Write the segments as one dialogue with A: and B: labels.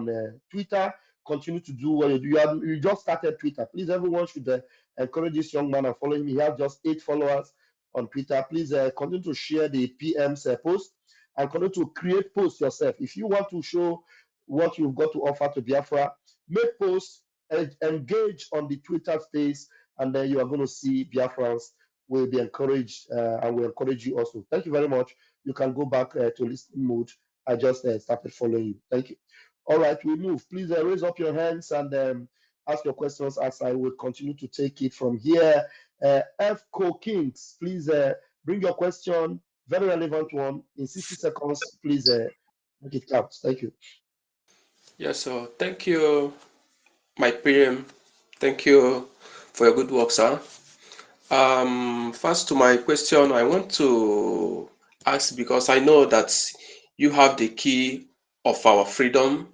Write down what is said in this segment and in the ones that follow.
A: on Twitter. Continue to do what you do. You just started Twitter. Please, everyone should encourage this young man and follow him. He has just 8 followers on Twitter. Please continue to share the PM's post and continue to create posts yourself. If you want to show what you've got to offer to Biafra, make posts, engage on the Twitter space, and then you are going to see Biafrans will be encouraged, and will encourage you also. Thank you very much. You can go back to listening mode. I just started following you. Thank you. All right, we move. Please raise up your hands and ask your questions as I will continue to take it from here. FCO Kings, please bring your question, very relevant one, in 60 seconds. Please make it count. Thank you.
B: Yes, so thank you, my PM. Thank you for your good work, sir. First to my question, I want to ask, because I know that you have the key of our freedom.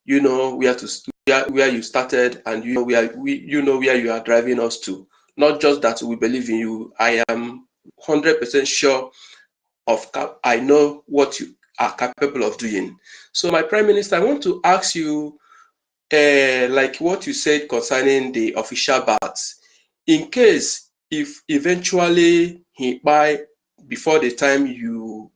B: You know where you started, and you know where you are driving us to. Not just that we believe in you. I am 100% sure I know what you are capable of doing. So, my Prime Minister, I want to ask you, like what you said concerning the official baths. In case if eventually he buy before the time you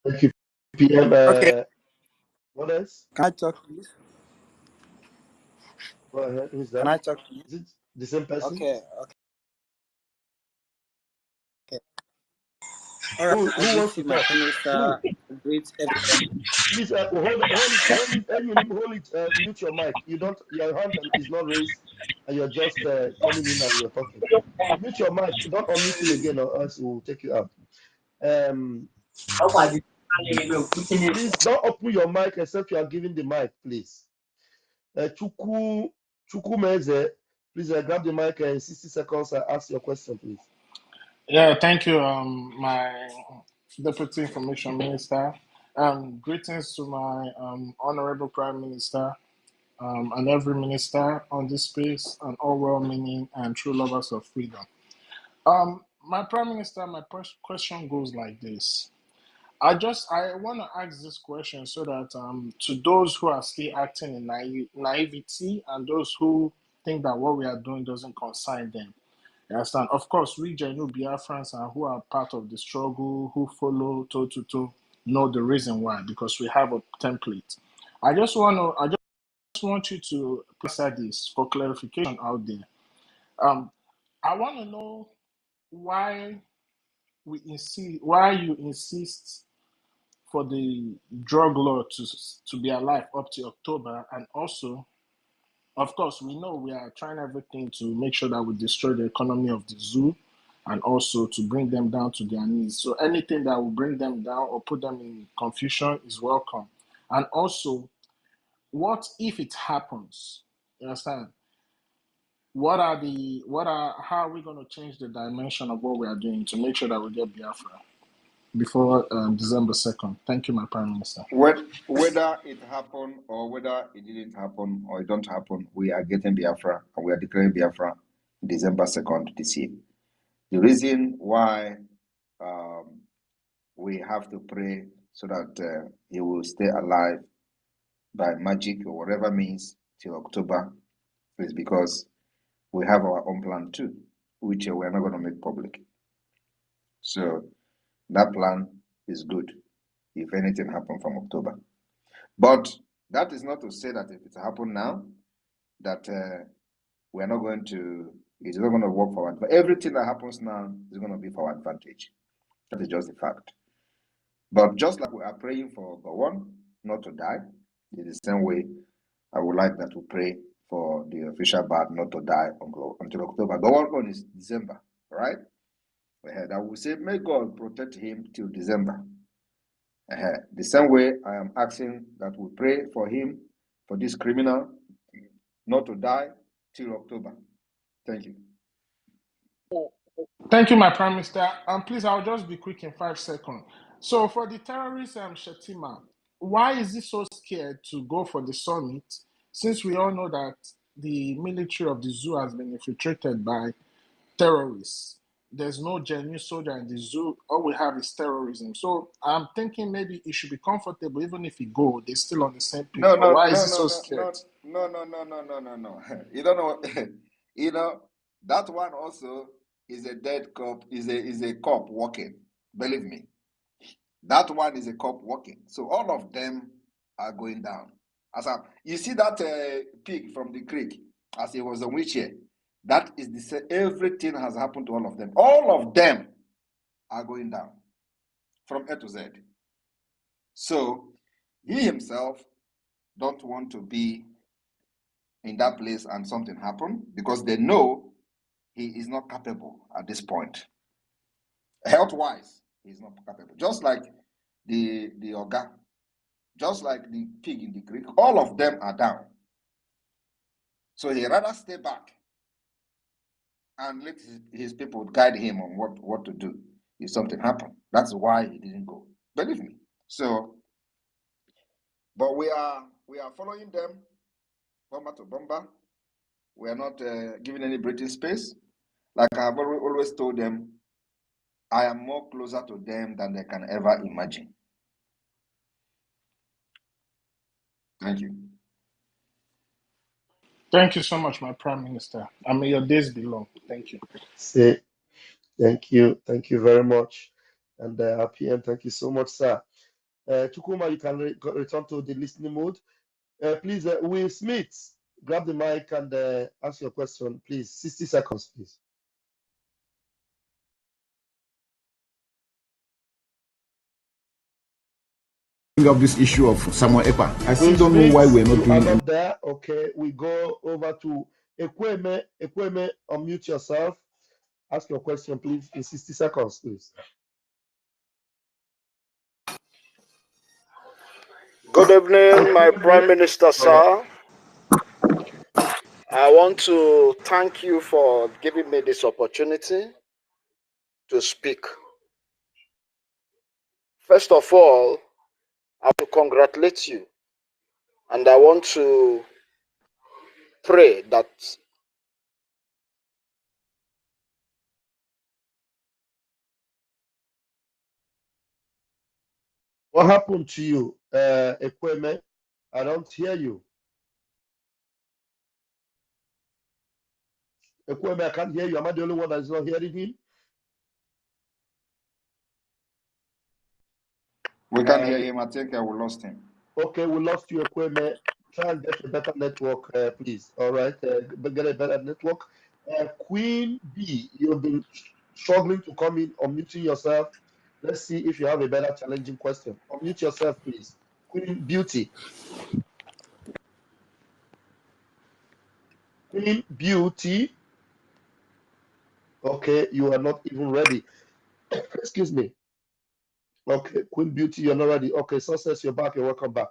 A: Thank you, PM.
C: Okay.
A: What else?
C: Can I talk, please?
A: Go ahead. Who's
C: Can
A: that?
C: I talk, please?
A: Is it the same person?
C: Okay. All right. I
A: Who
C: greet
A: wants to
C: you, my
A: talk?
C: Prime
A: Who?
C: Minister. I greet everybody.
A: Please hold it. Mute your mic. Your hand is not raised, and you're just coming in and you're talking. Mute your mic. Don't unmute it again, or else we'll take you out. Please don't open your mic except you are giving the mic, please. Chuku Meze, please grab the mic in 60 seconds and ask your question, please.
D: Yeah, thank you, my Deputy Information Minister. Greetings to my Honorable Prime Minister and every minister on this space, and all well-meaning and true lovers of freedom. My Prime Minister, my first question goes like this. I want to ask this question so that to those who are still acting in naivety and those who think that what we are doing doesn't concern them. You understand? Of course, we genuine Biafrans and who are part of the struggle, who follow toe, know the reason why, because we have a template. I just want you to place this for clarification out there. I want to know why you insist for the drug law to be alive up to October, and also, of course, we know we are trying everything to make sure that we destroy the economy of the zoo and also to bring them down to their knees. So anything that will bring them down or put them in confusion is welcome. And also, what if it happens? You understand? How are we going to change the dimension of what we are doing to make sure that we get Biafra before December 2nd? Thank you, my Prime Minister.
E: Whether it happened or whether it didn't happen or it don't happen, we are getting Biafra and we are declaring Biafra December 2nd this year. The reason why we have to pray so that he will stay alive by magic or whatever means till October is because we have our own plan too, which we are not going to make public. So that plan is good if anything happens from October. But that is not to say that if it happens now, that we are not going to It's not going to work for our advantage. Everything that happens now is going to be for our advantage. That is just the fact. But just like we are praying for Gowon not to die, in the same way, I would like that we pray for the official bard not to die until October. Gowon is December, right? I will say, may God protect him till December. The same way, I am asking that we pray for him, for this criminal, not to die till October. Thank you.
D: Thank you, my Prime Minister. Please, I'll just be quick in 5 seconds. So for the terrorist Shetima, why is he so scared to go for the summit, since we all know that the military of the zoo has been infiltrated by terrorists? There's no genuine soldier in the zoo. All we have is terrorism. So I'm thinking maybe he should be comfortable, even if he go, they're still on the same page.
E: No,
D: Why is he so scared?
E: No. You don't know. You know, that one also is a dead cop, is a cop walking. Believe me. That one is a cop walking. So all of them are going down. You see that pig from the creek, as he was on wheelchair. That is the same. Everything has happened to all of them. All of them are going down from A to Z. So he himself don't want to be in that place and something happen, because they know he is not capable at this point. Health-wise, he's not capable. Just like the Oga, just like the pig in the creek, all of them are down. So he rather stay back and let his people guide him on what to do if something happens. That's why he didn't go. Believe me. So, but we are following them, bomber to bomber. We are not giving any breathing space. Like I have always told them, I am more closer to them than they can ever imagine. Thank you.
D: Thank you so much, my Prime Minister. May your days be long. Thank you.
A: Say, thank you very much. And PM, thank you so much, sir. Chukuma, you can return to the listening mode. Please, Will Smith, grab the mic and ask your question, please. 60 seconds, please.
F: Of this issue of Simon EKPA. I still don't know why we're not doing it.
A: There. Okay, we go over to Ekweme. Ekweme, unmute yourself. Ask your question, please, in 60 seconds, please.
G: Good evening, my Prime Minister, sir. I want to thank you for giving me this opportunity to speak. First of all, I want to congratulate you, and I want to pray that
A: what happened to you, Ekweme? I don't hear you. Ekweme, I can't hear you. Am I the only one that is not hearing him?
E: We can't hear him. I think we lost him.
A: Okay, we lost you, Ekweme. Try and get a better network, please. All right, get a better network. Queen B, you've been struggling to come in, unmuting yourself. Let's see if you have a better challenging question. Unmute yourself, please. Queen Beauty. Queen Beauty. Okay, you are not even ready. Excuse me. Okay, Queen Beauty, you're not ready. Okay, Success, you're back. You're welcome back.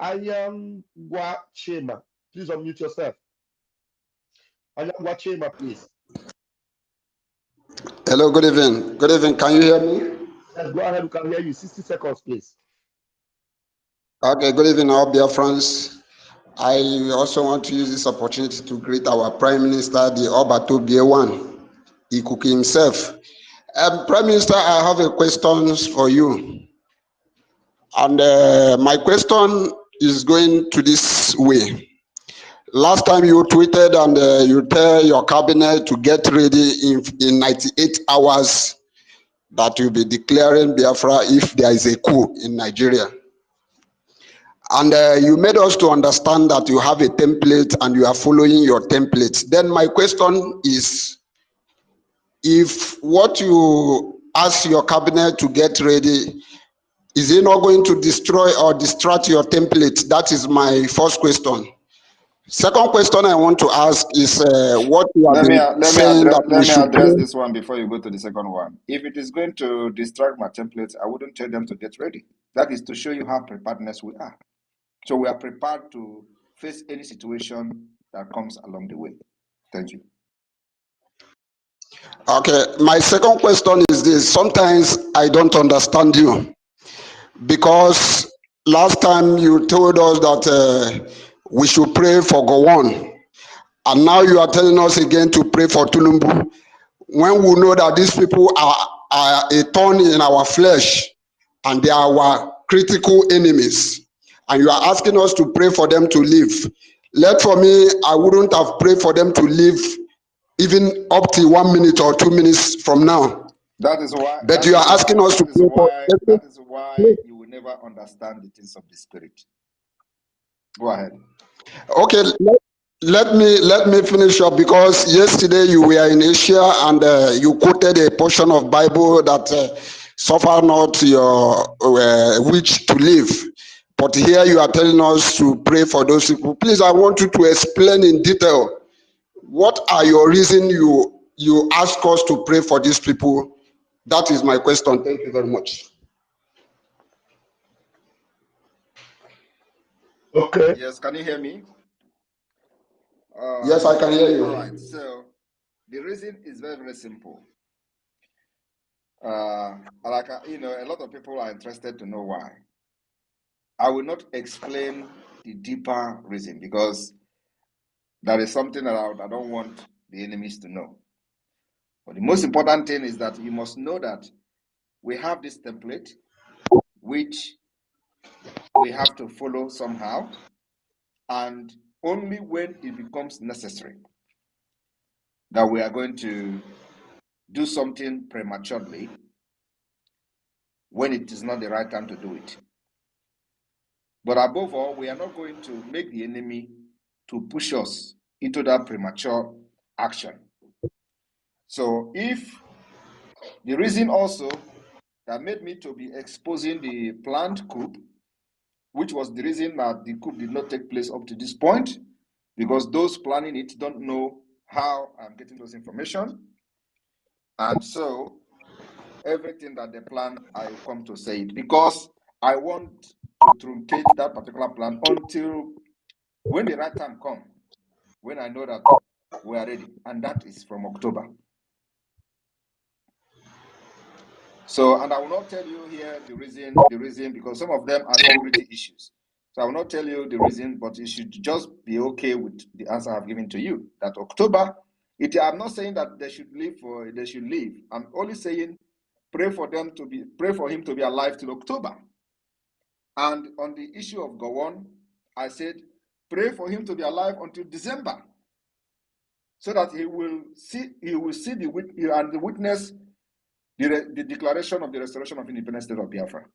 A: Ayangwa Chema, please unmute yourself. Ayangwa Chema, please.
H: Hello, good evening. Good evening. Can you hear me?
A: Yes, go ahead. We can hear you. 60 seconds, please.
H: Okay, good evening, all Biafrans. I also want to use this opportunity to greet our Prime Minister, the Obato BA1. He cooked himself. Prime Minister, I have a question for you. And my question is going to this way. Last time you tweeted and you tell your cabinet to get ready in 98 hours that you'll be declaring Biafra if there is a coup in Nigeria. And you made us to understand that you have a template and you are following your template. Then my question is, if what you ask your cabinet to get ready, is it not going to destroy or distract your template? That is my first question. Second question I want to ask is what you have been saying that we should
E: address
H: do.
E: this one before you go to the second one. If it is going to distract my templates, I wouldn't tell them to get ready. That is to show you how preparedness we are. So we are prepared to face any situation that comes along the way. Thank you.
H: Okay, my second question is this. Sometimes I don't understand you, because last time you told us that we should pray for Gowon, and now you are telling us again to pray for Tulumbu, when we know that these people are a thorn in our flesh and they are our critical enemies, and you are asking us to pray for them to live. Let for me, I wouldn't have prayed for them to live even up to 1 minute or 2 minutes from now.
E: That is why.
H: But you are asking us to pray for.
E: That is why you will never understand the things of the spirit. Go ahead.
H: Okay, let me finish up, because yesterday you were in Asia and you quoted a portion of Bible that suffer not your witch to live. But here you are telling us to pray for those people. Please, I want you to explain in detail, what are your reasons you ask us to pray for these people? That is my question. Thank you very much.
A: Okay.
E: Yes, can you hear me?
H: Yes, I can hear you.
E: All right. So the reason is very, very simple. A lot of people are interested to know why. I will not explain the deeper reason, because that is something that I don't want the enemies to know. But the most important thing is that you must know that we have this template which we have to follow somehow, and only when it becomes necessary that we are going to do something prematurely when it is not the right time to do it. But above all, we are not going to make the enemy to push us into that premature action. So if the reason also that made me to be exposing the planned coup, which was the reason that the coup did not take place up to this point, because those planning it don't know how I'm getting those information. And so everything that they plan, I will come to say it, because I want to truncate that particular plan until when the right time comes, when I know that we are ready, and that is from October. So, and I will not tell you here the reason, because some of them are security issues. So I will not tell you the reason, but you should just be okay with the answer I've given to you. That October, I'm not saying that they should leave. I'm only saying pray for him to be alive till October. And on the issue of Gowon, I said pray for him to be alive until December, so that he will see and witness the declaration of the restoration of independent state of Biafra.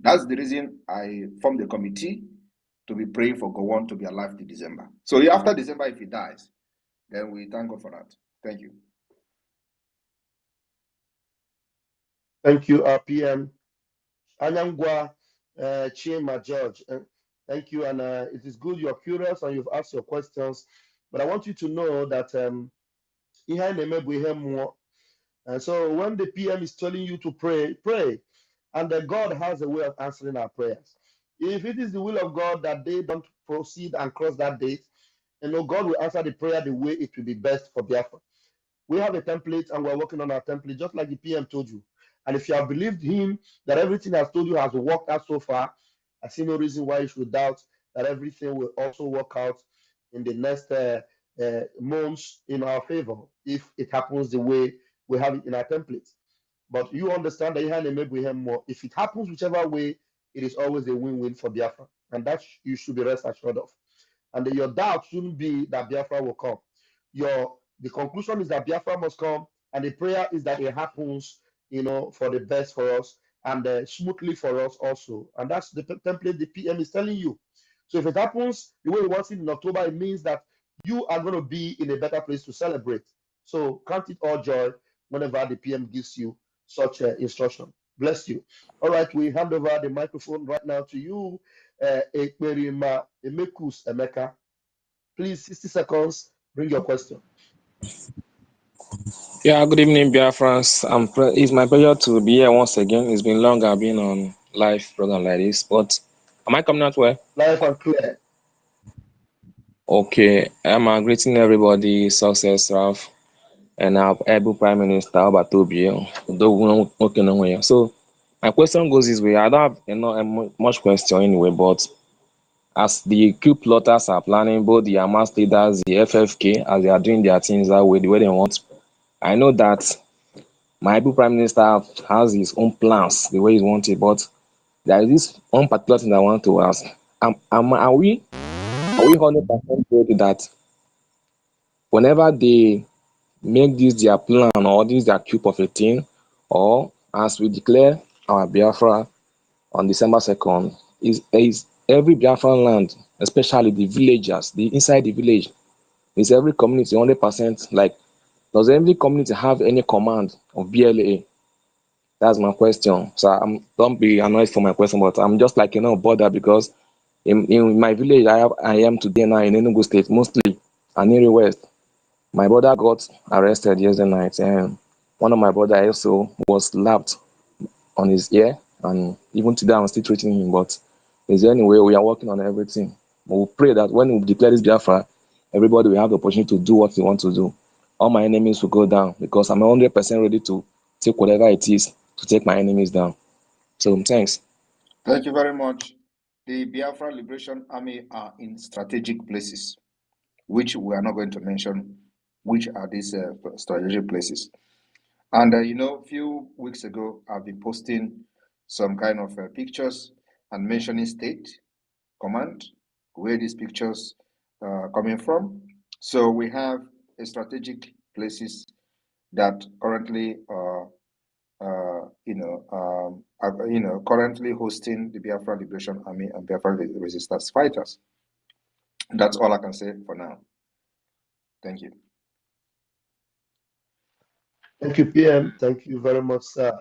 E: That's the reason I formed the committee to be praying for Gowon to be alive till December. So after December, if he dies, then we thank God for that. Thank you.
A: Thank you, PM. Anyangwa Chima George. Thank you. And it is good you're curious and you've asked your questions. But I want you to know that and so when the PM is telling you to pray, pray. And God has a way of answering our prayers. If it is the will of God that they don't proceed and cross that date, God will answer the prayer the way it will be best for Biafra. We have a template and we're working on our template, just like the PM told you. And if you have believed him that everything has told you has worked out so far, I see no reason why you should doubt that everything will also work out in the next months in our favor if it happens the way we have it in our template. But you understand that you have maybe more. If it happens whichever way, it is always a win-win for Biafra. And that you should be rest assured of. And your doubt shouldn't be that Biafra will come. The conclusion is that Biafra must come, and the prayer is that it happens, for the best for us. and smoothly for us also. And that's the template the PM is telling you. So if it happens the way he wants it in October, it means that you are going to be in a better place to celebrate. So count it all joy whenever the PM gives you such instruction. Bless you. All right, we hand over the microphone right now to you, Ekperima Emekus Emeka. Please, 60 seconds, bring your question.
I: Yeah, good evening, Biafrans. It's my pleasure to be here once again. It's been long I've been on live program like this, but am I coming out well?
A: Live and clear.
I: Okay, I'm greeting everybody, Success Ralph, and our able Prime Minister Obatobie. So my question goes this way. I don't have much question anyway, but as the coup plotters are planning, both the Hamas leaders, the FFK, as they are doing their things that way, the way they want, I know that my able Prime Minister has his own plans, the way he wants it, but there is this one particular thing I want to ask. Are we 100% sure that whenever they make this their plan or this their coup of a thing, or as we declare our Biafra on December 2nd, is every Biafran land, especially the villagers, the inside the village, is every community 100% like, does every community have any command of BLA? That's my question. So don't be annoyed for my question, but I'm just like bothered because in my village I am today now in Enugu State, mostly Aniri West. My brother got arrested yesterday night, and one of my brother also was slapped on his ear, and even today I'm still treating him. But is there any way we are working on everything? We pray that when we declare this Biafra, everybody will have the opportunity to do what they want to do. All my enemies will go down because I'm 100% ready to take whatever it is to take my enemies down. So thanks.
E: Thank you very much. The Biafra Liberation Army are in strategic places, which we are not going to mention, which are these strategic places. And a few weeks ago, I've been posting some kind of pictures and mentioning state, command, where these pictures are coming from. So we have a strategic places that currently are currently hosting the Biafra Liberation Army and Biafra Resistance Fighters. That's all I can say for now. Thank you.
A: Thank you, PM. Thank you very much, sir.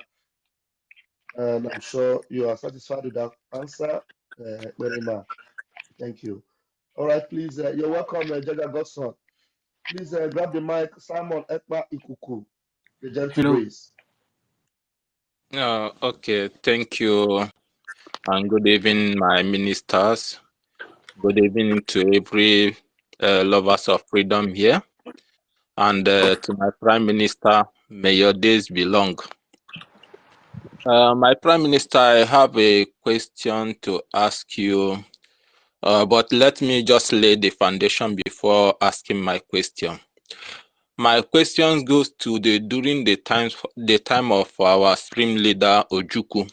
A: And I'm sure you are satisfied with that answer, Ekperima. Thank you. All right, please, you're welcome, Jaga Godson. Please grab the mic, Simon Ekpa Ikuku, the gentle
J: Hello.
A: breeze.
J: Okay, thank you, and good evening, my ministers. Good evening to every lovers of freedom here, and to my Prime Minister, may your days be long. My Prime Minister, I have a question to ask you, but let me just lay the foundation before asking my question. My question goes to during the time of our stream leader Ojukwu.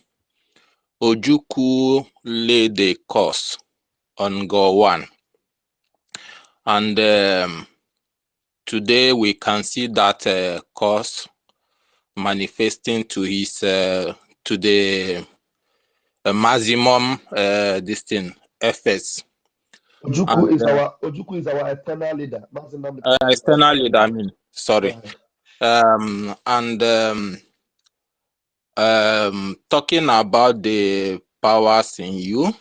J: Ojukwu laid the course on Go1, and today we can see that course manifesting to his to the maximum efforts.
A: Ojukwu is our eternal leader.
J: External leader, I mean, sorry. Talking about the powers in you,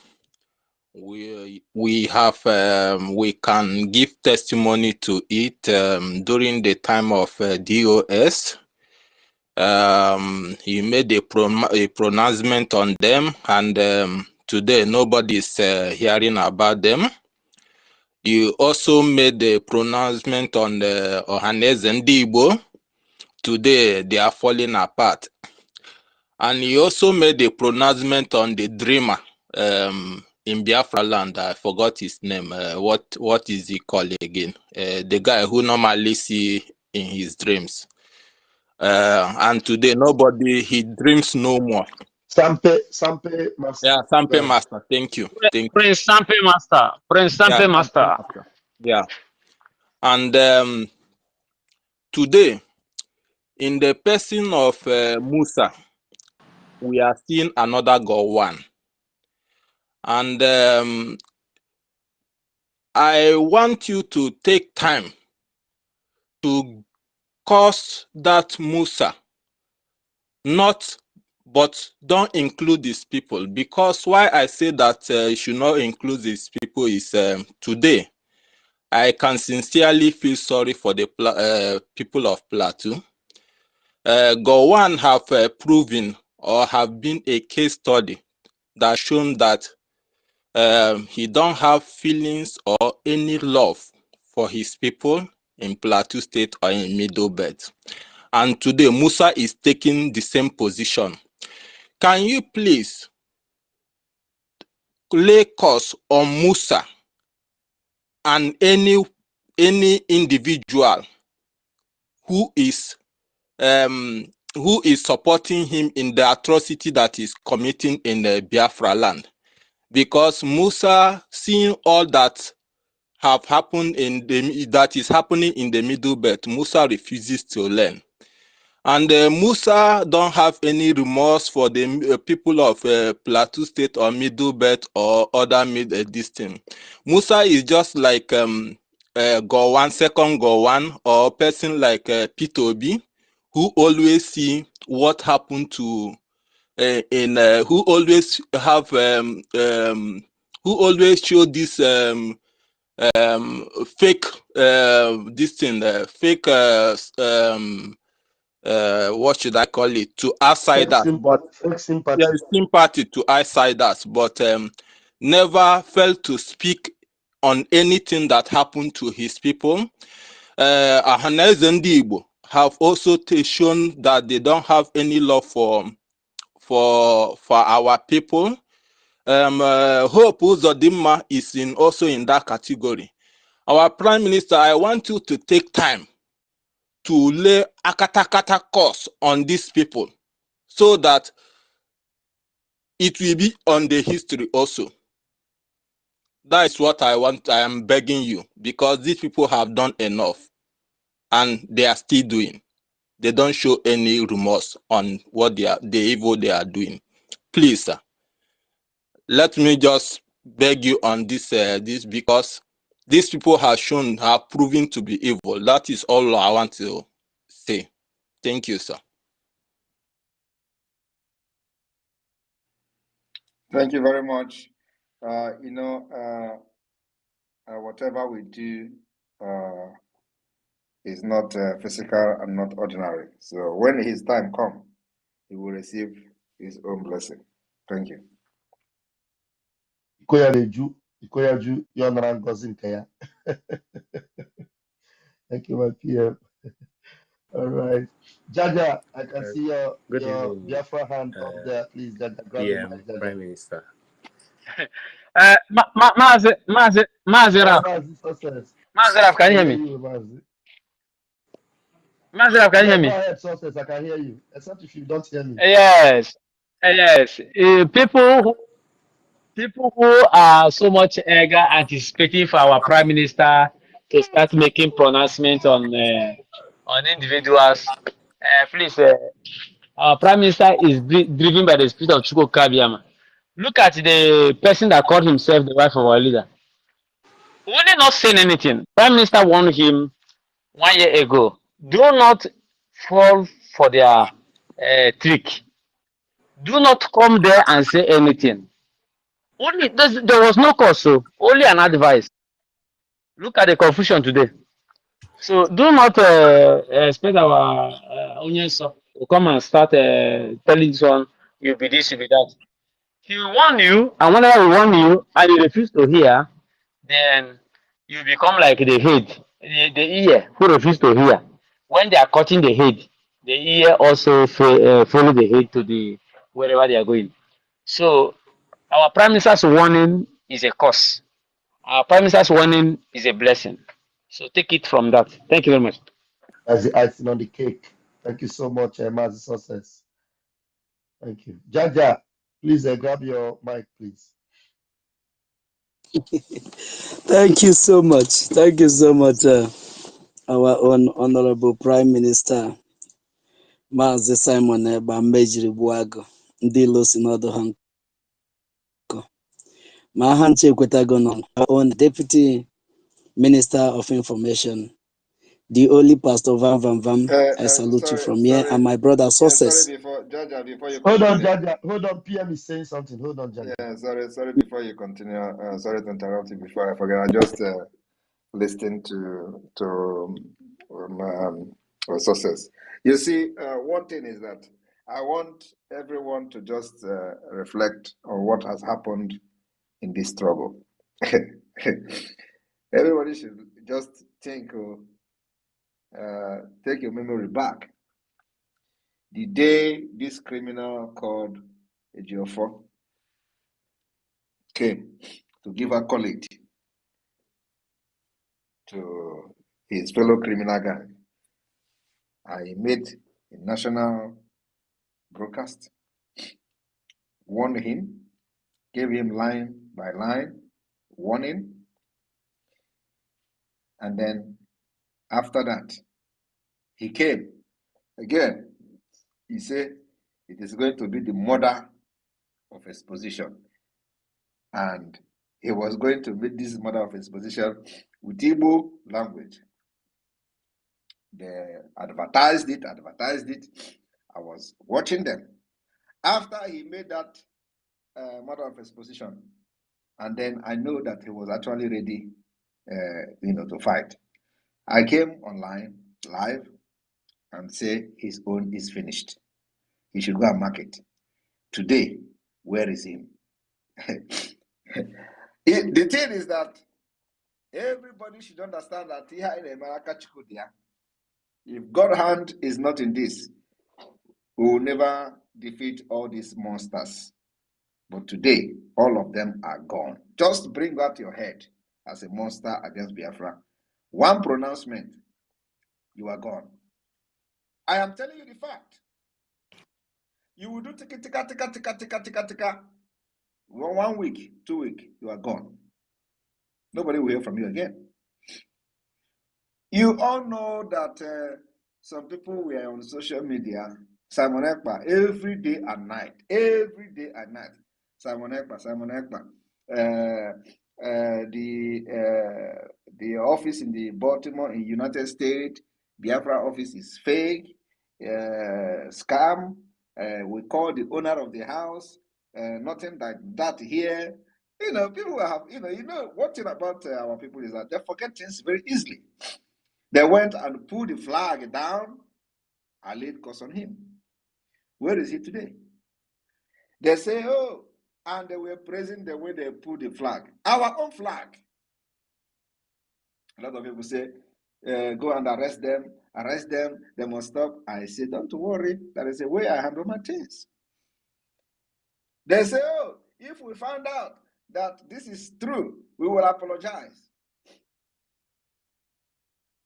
J: we have we can give testimony to it during the time of DOS. He made a pronouncement on them, and today nobody is hearing about them. You also made a pronouncement on the Ohaneze Ndigbo. Today they are falling apart. And he also made a pronouncement on the dreamer in Biafra land. I forgot his name. What is he called again? The guy who normally see in his dreams. And today he dreams no more.
A: Sampe Master.
J: Yeah, Sampe Master. Thank you.
K: Prince Sampe Master. Prince Sampe Master.
J: Yeah. And today, in the person of Musa, we are seeing another Gowon. And I want you to take time to curse that Musa, but don't include these people. Because why I say that you should not include these people is today, I can sincerely feel sorry for the people of Plateau. Gowon have proven or have been a case study that shown that he don't have feelings or any love for his people in Plateau State or in Middle Belt. And today, Musa is taking the same position. Can you please lay curse on Musa and any individual who is supporting him in the atrocity that is committing in the Biafra land? Because Musa, seeing all that have happened that is happening in the Middle Belt, Musa refuses to learn. And Musa don't have any remorse for the people of Plateau State or Middle Belt or other distinct. Musa is just like Gowon, second Gowon, or person like Peter Obi, who always see what happened to who always have who always show this fake this thing fake what should I call it, to outsiders, but sympathy to outsiders, but never felt to speak on anything that happened to his people. Ahaneze Ndi Igbo have also shown that they don't have any love for our people. Hope Uzodinma is also in that category. Our Prime Minister, I want you to take time to lay akatakata course on these people so that it will be on the history also. That is what I want. I am begging you, because these people have done enough and they are still doing. They don't show any remorse on what the evil they are doing. Please, sir, let me just beg you on this because these people have proven to be evil. That is all I want to say. Thank you, sir.
E: Thank you very much. Whatever we do is not physical and not ordinary. So when his time comes, he will receive his own blessing. Thank you.
A: Ikoyaju, Yonara Ngozi nke ya. Thank you, my PM. All right. Jaja, I can see your Biafra hand up there. Please, Jaja, grab the mic, Jaja.
L: Prime Minister.
K: Mazi Raf, can you hear me? Mazi Raf, can you hear me?
A: Go ahead, Success, I can hear you. Except if you don't hear me.
K: Yes. People who are so much eager anticipating for our Prime Minister to start making pronouncements on individuals. Please, our Prime Minister is driven by the spirit of Chukwu Kabiyama. Look at the person that called himself the wife of our leader. Only not saying anything. Prime Minister warned him 1 year ago. Do not fall for their trick. Do not come there and say anything. Only there was no cause, so only an advice. Look at the confusion today. So do not expect our onions to come and start telling this one, you'll be this, you'll be that. He will warn you, and whenever he warn you and you refuse to hear, then you become like the head, the ear who refuse to hear. When they are cutting the head, the ear also follow the head to the wherever they are going. So our Prime Minister's warning is a curse. Our Prime Minister's warning is a blessing. So take it from that. Thank you very much.
A: As the icing on the cake. Thank you so much, Mazi Success. Thank you. Jaja, please grab your mic, please.
M: Thank you so much. Thank you so much, our Honorable Prime Minister, Mazi Simon Ekpa. ndị losi n'ọdụ ha nkọ. Ma ha nche ekwetago nọ on Deputy Minister of Information, the only Pastor Van Van Van. I salute you from here, and my brother Success.
E: Before Jaja, before you
A: Hold on,
E: continue.
A: Jaja. Hold on. PM is saying something. Hold on, Jaja.
E: Yeah, sorry. Before you continue, sorry to interrupt you. Before I forget, I just listened to Success. You see, one thing is that I want everyone to just reflect on what has happened in this struggle. Everybody should just think, take your memory back. The day this criminal called Ejiofor came to give a colleague to his fellow criminal gang, I made a national broadcast, warned him, gave him line by line warning, and then after that, he came again. He said it is going to be the murder of exposition, and he was going to make this murder of exposition with Igbo language. They advertised it. I was watching them. After he made that murder of exposition, and then I know that he was actually ready, to fight. I came online live and say his own is finished. He should go and mark it. Today, where is him? The thing is that everybody should understand that here in America, if God's hand is not in this, we will never defeat all these monsters. But today, all of them are gone. Just bring out your head as a monster against Biafra. One pronouncement, you are gone. I am telling you the fact. You will do tika. 1 week, 2 weeks, you are gone. Nobody will hear from you again. You all know that some people were on social media, Simon Ekpa, every day and night. Simon Ekpa. The office in the Baltimore in United States, Biafra office is fake, scam. We call the owner of the house. Nothing like that here. People have, one thing about our people is that they forget things very easily. They went and pulled the flag down. I laid curse on him. Where is he today? They say, oh, and they were praising the way they pulled the flag. Our own flag. A lot of people say, go and arrest them, they must stop. I say, don't worry, there is a way I handle my things. They say, oh, if we find out that this is true, we will apologize.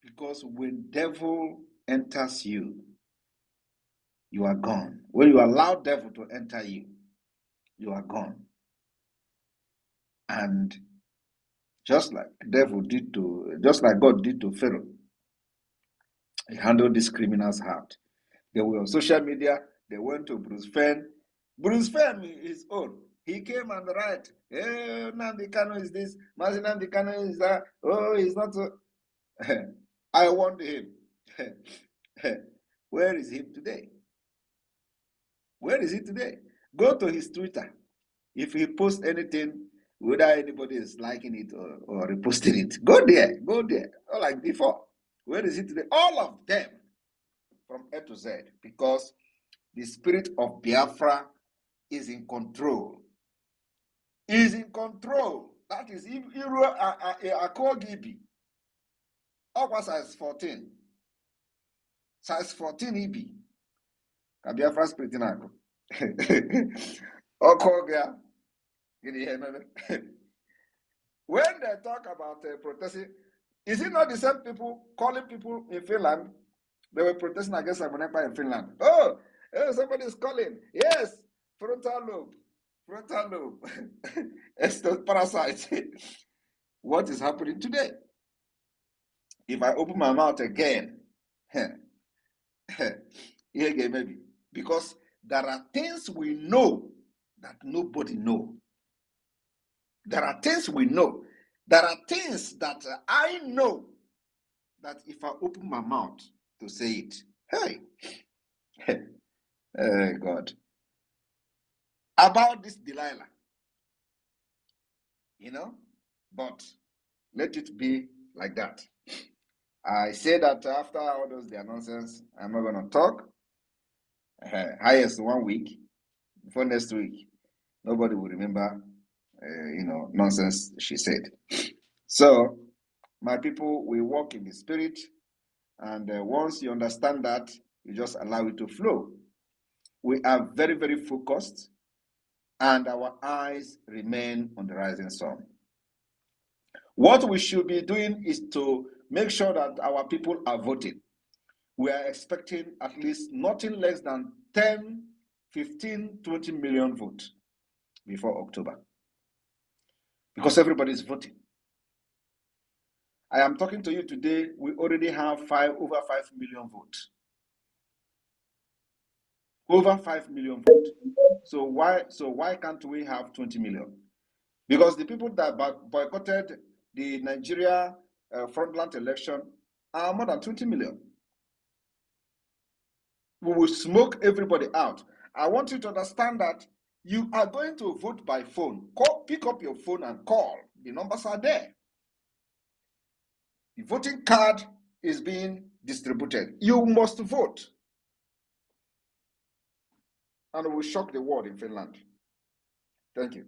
E: Because when devil enters you, you are gone. When you allow devil to enter you, you are gone. And just like God did to Pharaoh, he handled this criminal's heart. They were on social media. They went to Bruce Fenn. Bruce Fenn is his own. He came and write, hey, Nnamdi Kanu is this, Mazi Nnamdi Kanu is that. Oh, he's not so. I warned him. Where is he today? Where is he today? Go to his Twitter. If he posts anything, whether anybody is liking it or reposting it, go there, or like before. Where is he today? All of them from A to Z, because the spirit of Biafra is in control. Is in control. That is a Gibi. Over size 14. Size 14 EB. Biafra spirit in Ako. When they talk about protesting, is it not the same people calling people in Finland? They were protesting against Simon Ekpa in Finland. Oh, somebody is calling. Yes, frontal lobe. It's the parasite. What is happening today? If I open my mouth again, here again maybe, because there are things we know that nobody knows. There are things we know. There are things that I know that if I open my mouth to say it, hey, God, about this Delilah, but let it be like that. I say that after all those their nonsense, I'm not going to talk. Highest 1 week. Before next week, nobody will remember, nonsense she said. So, my people, we walk in the spirit, and once you understand that, you just allow it to flow. We are very, very focused, and our eyes remain on the rising sun. What we should be doing is to make sure that our people are voting. We are expecting at least nothing less than 10, 15, 20 million votes before October, because everybody is voting. I am talking to you today, we already have over 5 million votes. Over 5 million votes. So why can't we have 20 million? Because the people that boycotted the Nigeria frontland election are more than 20 million. We will smoke everybody out. I want you to understand that you are going to vote by phone. Pick up your phone and call. The numbers are there. The voting card is being distributed. You must vote. And we will shock the world in Finland. Thank you.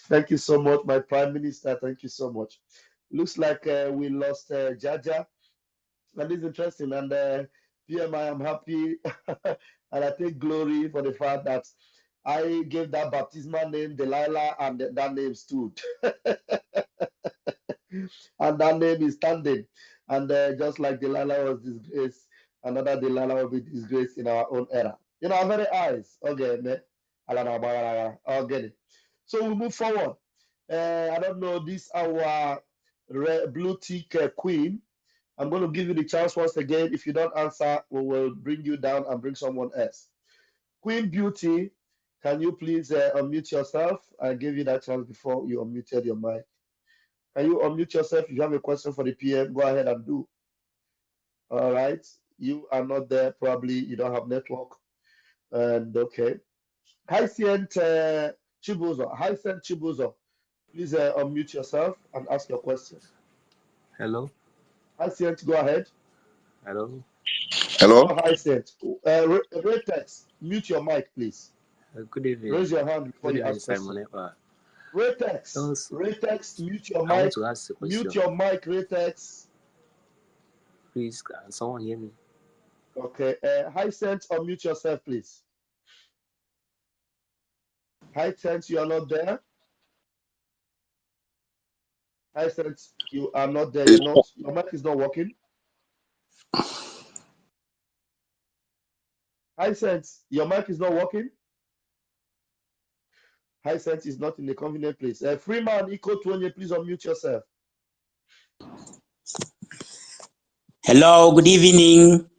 A: Thank you so much, my Prime Minister. Thank you so much. Looks like we lost Jaja. And it's interesting. And PM, I am happy and I take glory for the fact that I gave that baptismal name Delilah, and that name stood. And that name is standing. And just like Delilah was disgraced, another Delilah will be disgraced in our own era. Our very eyes. Okay, man. I'll get it. So we move forward. I don't know, this our blue tick queen. I'm going to give you the chance once again. If you don't answer, we will bring you down and bring someone else. Queen Beauty, can you please unmute yourself? I gave you that chance before you unmuted your mic. Can you unmute yourself? If you have a question for the PM, go ahead and do. All right. You are not there. Probably you don't have network. And okay. Hyacinth Chibuzo. Hyacinth Chibuzo. Please unmute yourself and ask your question.
L: Hello.
A: Hyacinth, go ahead.
L: Hello.
H: Hello.
A: Hyacinth. Retex, mute your mic, please.
L: Good evening.
A: Raise your hand before
L: Good
A: you
L: evening,
A: ask
L: Simon
A: question.
L: EKPA.
A: Retex, mute your
L: I want
A: mic.
L: to ask a question.
A: Mute your mic, Retex.
L: Please, can someone hear me?
A: Okay. Hyacinth, unmute yourself, please. Hyacinth, you are not there. Hyacinth, you are not there. You're not. Your mic is not working. Hyacinth, your mic is not working. Hyacinth is not in a convenient place. Freeman, Iko Tuonye, please unmute yourself.
N: Hello, good evening.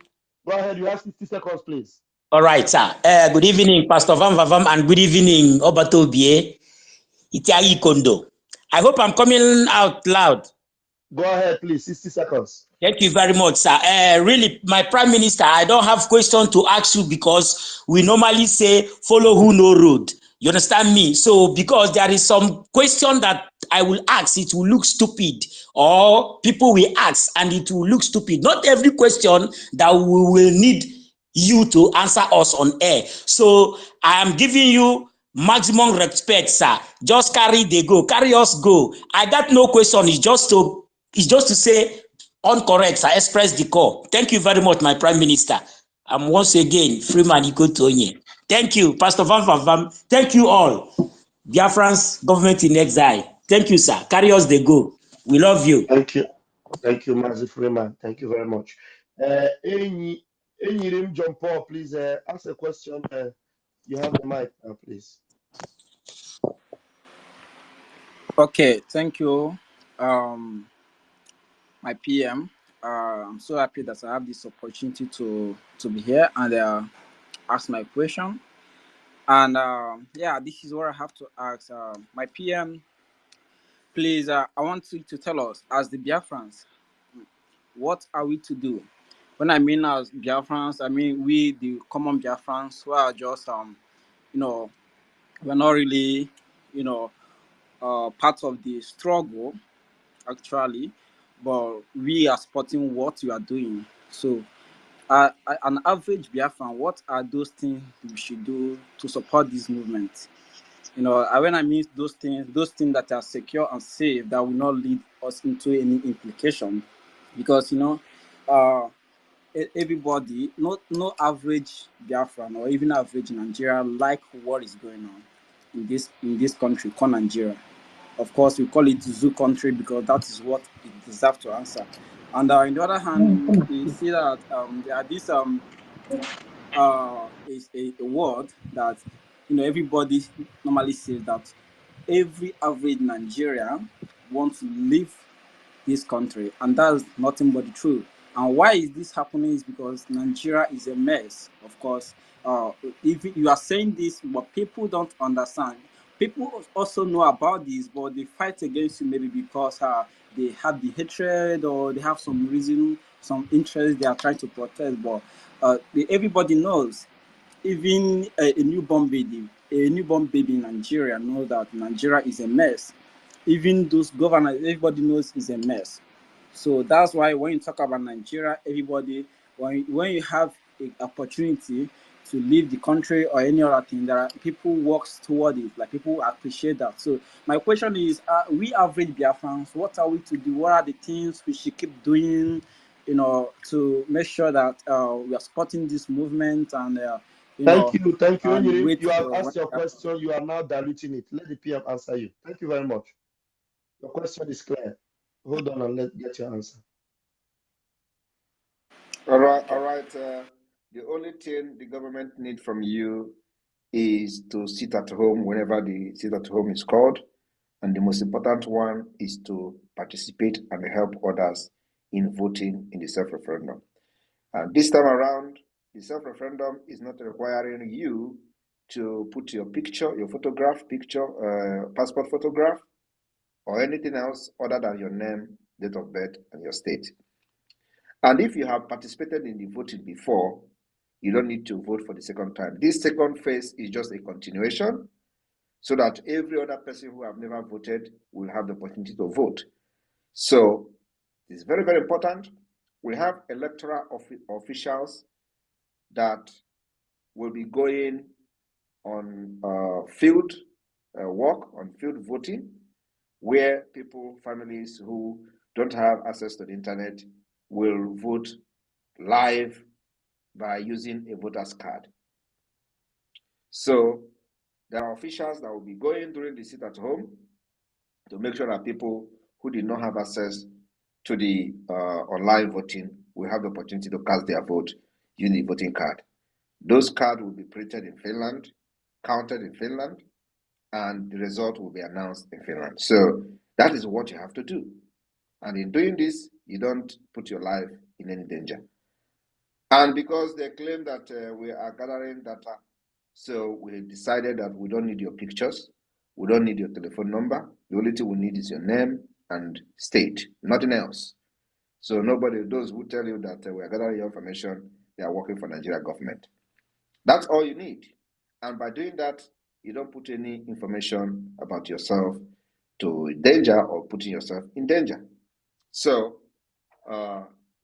A: Go ahead, you have 60 seconds, please.
N: All right, sir. Good evening, Pastor Van Vavam, and good evening, Obatobie, Itiayi Kondo. I hope I'm coming out loud.
A: Go ahead, please, 60 seconds.
N: Thank you very much, sir. Really, my Prime Minister, I don't have question to ask you because we normally say, follow who know road. You understand me? So, because there is some question that I will ask, it will look stupid, or people will ask and it will look stupid. Not every question that we will need you to answer us on air. So, I am giving you maximum respect, sir. Just carry us go. I got no question. It's just to say, uncorrect, sir. Express the call. Thank you very much, my Prime Minister. I'm once again Freeman Ikotonye. Thank you, Pastor Van Van. Thank you all. Biafran's government in exile. Thank you, sir. Carry us the go. We love you.
A: Thank you. Thank you, Mazi Freeman. Thank you very much. Enyirim John Paul, please ask a question. You have the mic now, please.
C: Okay, thank you, my PM. I'm so happy that I have this opportunity to be here and ask my question. And yeah, this is what I have to ask. My PM, please, I want you to tell us, as the Biafrans, what are we to do? When I mean as Biafrans, I mean we, the common Biafrans, who are just, you know, we're not really, you know, part of the struggle, actually, but we are supporting what you are doing. So, an average Biafran, what are those things we should do to support this movement? When I mean those things that are secure and safe, that will not lead us into any implication, because everybody, no average Biafran or even average Nigeria like what is going on in this country called Nigeria. Of course, we call it zoo country because that is what it deserves to answer. And on the other hand, we see that there are this is a word that everybody normally says, that every average Nigerian wants to leave this country, and that's nothing but the truth. And why is this happening is because Nigeria is a mess. Of course, if you are saying this, but people don't understand. People also know about this, but they fight against you maybe because they have the hatred, or they have some reason, some interest they are trying to protect. But everybody knows, even a newborn baby in Nigeria knows that Nigeria is a mess. Even those governors, everybody knows is a mess. So that's why when you talk about Nigeria, everybody, when you have an opportunity to leave the country or any other thing, there are people works toward it, like people appreciate that. So my question is, we average Biafrans, what are we to do? What are the things we should keep doing, to make sure that we are supporting this movement and
A: Thank you.
C: and wait
A: You have
C: for
A: asked your question. You are now diluting it. Let the PM answer you. Thank you very much. Your question is clear. Hold on and let's get your answer.
E: All right. The only thing the government need from you is to sit at home whenever the sit at home is called. And the most important one is to participate and help others in voting in the self-referendum. And this time around, the self-referendum is not requiring you to put your picture, your photograph, passport photograph, or anything else other than your name, date of birth, and your state. And if you have participated in the voting before, you don't need to vote for the second time. This second phase is just a continuation, so that every other person who have never voted will have the opportunity to vote. So it's very, very important. We have electoral officials that will be going on field work, on field voting, where families who don't have access to the internet will vote live by using a voter's card. So there are officials that will be going during the sit at home to make sure that people who did not have access to the online voting will have the opportunity to cast their vote using the voting card. Those cards will be printed in Finland, counted in Finland, and the result will be announced in Finland. So that is what you have to do. And in doing this, you don't put your life in any danger. And because they claim that we are gathering data, so we decided that we don't need your pictures, we don't need your telephone number. The only thing we need is your name and state, nothing else. So those who tell you that we are gathering your information, they are working for Nigerian government. That's all you need. And by doing that, you don't put any information about yourself to danger or putting yourself in danger. So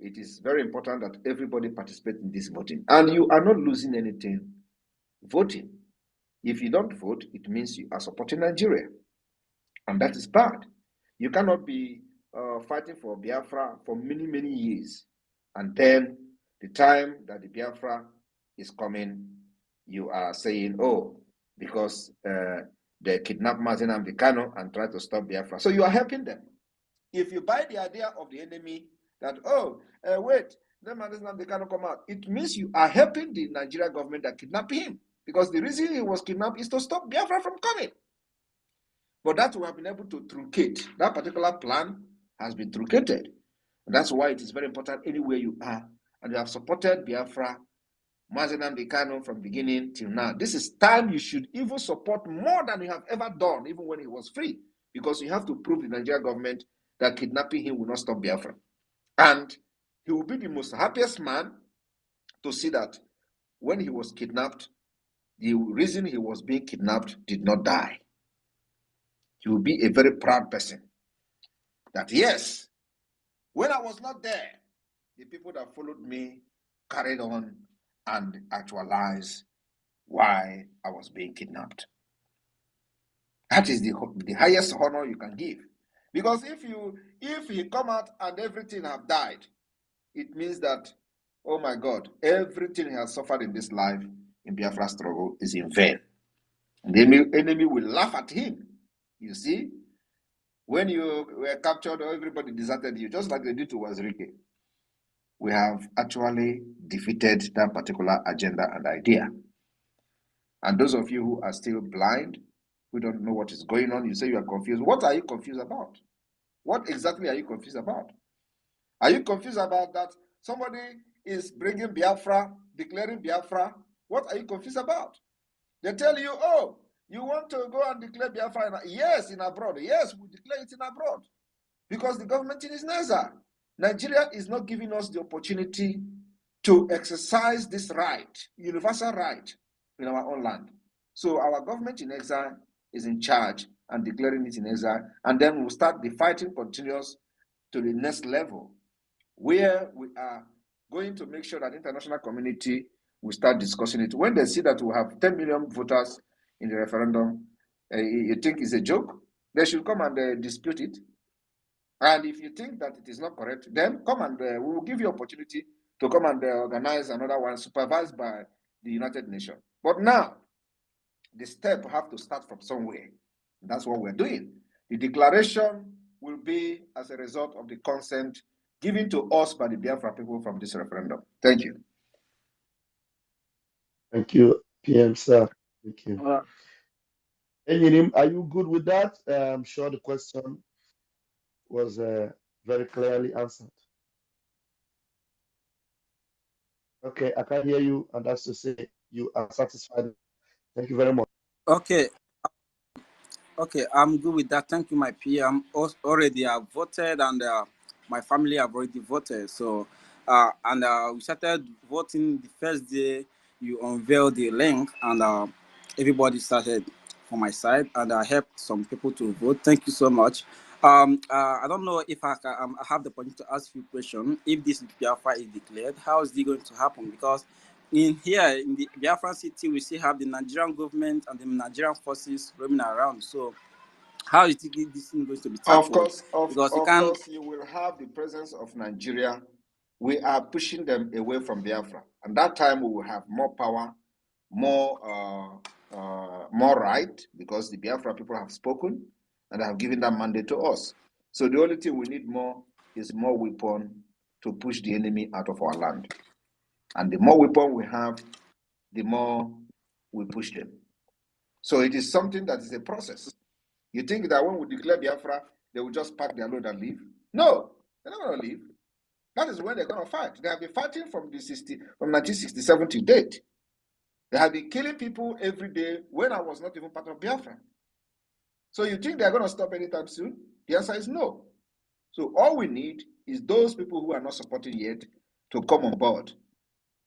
E: it is very important that everybody participate in this voting. And you are not losing anything voting. If you don't vote, it means you are supporting Nigeria. And that is bad. You cannot be fighting for Biafra for many, many years. And then the time that the Biafra is coming, you are saying, oh, because they kidnapped Mazen Ambikano and try to stop Biafra. So you are helping them. If you buy the idea of the enemy that, wait, then Mazen Ambikano come out, it means you are helping the Nigerian government that kidnapped him. Because the reason he was kidnapped is to stop Biafra from coming. But that we have been able to truncate. That particular plan has been truncated. And that's why it is very important anywhere you are. And you have supported Biafra, Mazen Nnamdi Kanu from beginning till now. This is time you should even support more than you have ever done, even when he was free. Because you have to prove to the Nigerian government that kidnapping him will not stop Biafra. And he will be the most happiest man to see that when he was kidnapped, the reason he was being kidnapped did not die. He will be a very proud person. That yes, when I was not there, the people that followed me carried on and actualized why I was being kidnapped. That is the highest honor you can give. Because if he come out and everything have died, it means that, oh my God, everything he has suffered in this life in Biafra struggle is in vain. And the enemy will laugh at him. You see, when you were captured, everybody deserted you, just like they did to Wazirike. We have actually defeated that particular agenda and idea. And those of you who are still blind, who don't know what is going on, you say you are confused. What are you confused about? What exactly are you confused about? Are you confused about that somebody is bringing Biafra, declaring Biafra? What are you confused about? They tell you, oh, you want to go and declare Biafra? Yes, in abroad. Yes, we declare it in abroad. Because the government is Neza. Nigeria is not giving us the opportunity to exercise this right, universal right, in our own land. So our government in exile is in charge and declaring it in exile, and then we'll start the fighting continues to the next level, where we are going to make sure that the international community will start discussing it. When they see that we have 10 million voters in the referendum, you think it's a joke? They should come and dispute it. And if you think that it is not correct, then come and we will give you opportunity to come and organize another one supervised by the United Nations. But now, the step have to start from somewhere. That's what we're doing. The declaration will be as a result of the consent given to us by the Biafra people from this referendum. Thank you.
A: Thank you, PM sir. Thank you. Enyinim, are you good with that? I'm sure the question was very clearly answered. Okay, I can hear you, and that's to say you are satisfied. Thank you very much.
C: Okay, I'm good with that. Thank you, my PM. Already I've voted, and my family have already voted. So, we started voting the first day you unveiled the link, and everybody started from my side, and I helped some people to vote. Thank you so much. I don't know if I have the opportunity to ask you a question. If this Biafra is declared, how is it going to happen? Because in the Biafra city, we still have the Nigerian government and the Nigerian forces roaming around. So how is this thing going to be tackled?
E: Of course, you will have the presence of Nigeria. We are pushing them away from Biafra. And that time we will have more power, more right, because the Biafra people have spoken and have given that mandate to us. So the only thing we need more is more weapon to push the enemy out of our land. And the more weapon we have, the more we push them. So it is something that is a process. You think that when we declare Biafra, they will just pack their load and leave? No, they're not going to leave. That is when they're going to fight. They have been fighting from 1967 to date. They have been killing people every day when I was not even part of Biafra. So you think they're going to stop anytime soon? The answer is no. So all we need is those people who are not supporting yet to come on board.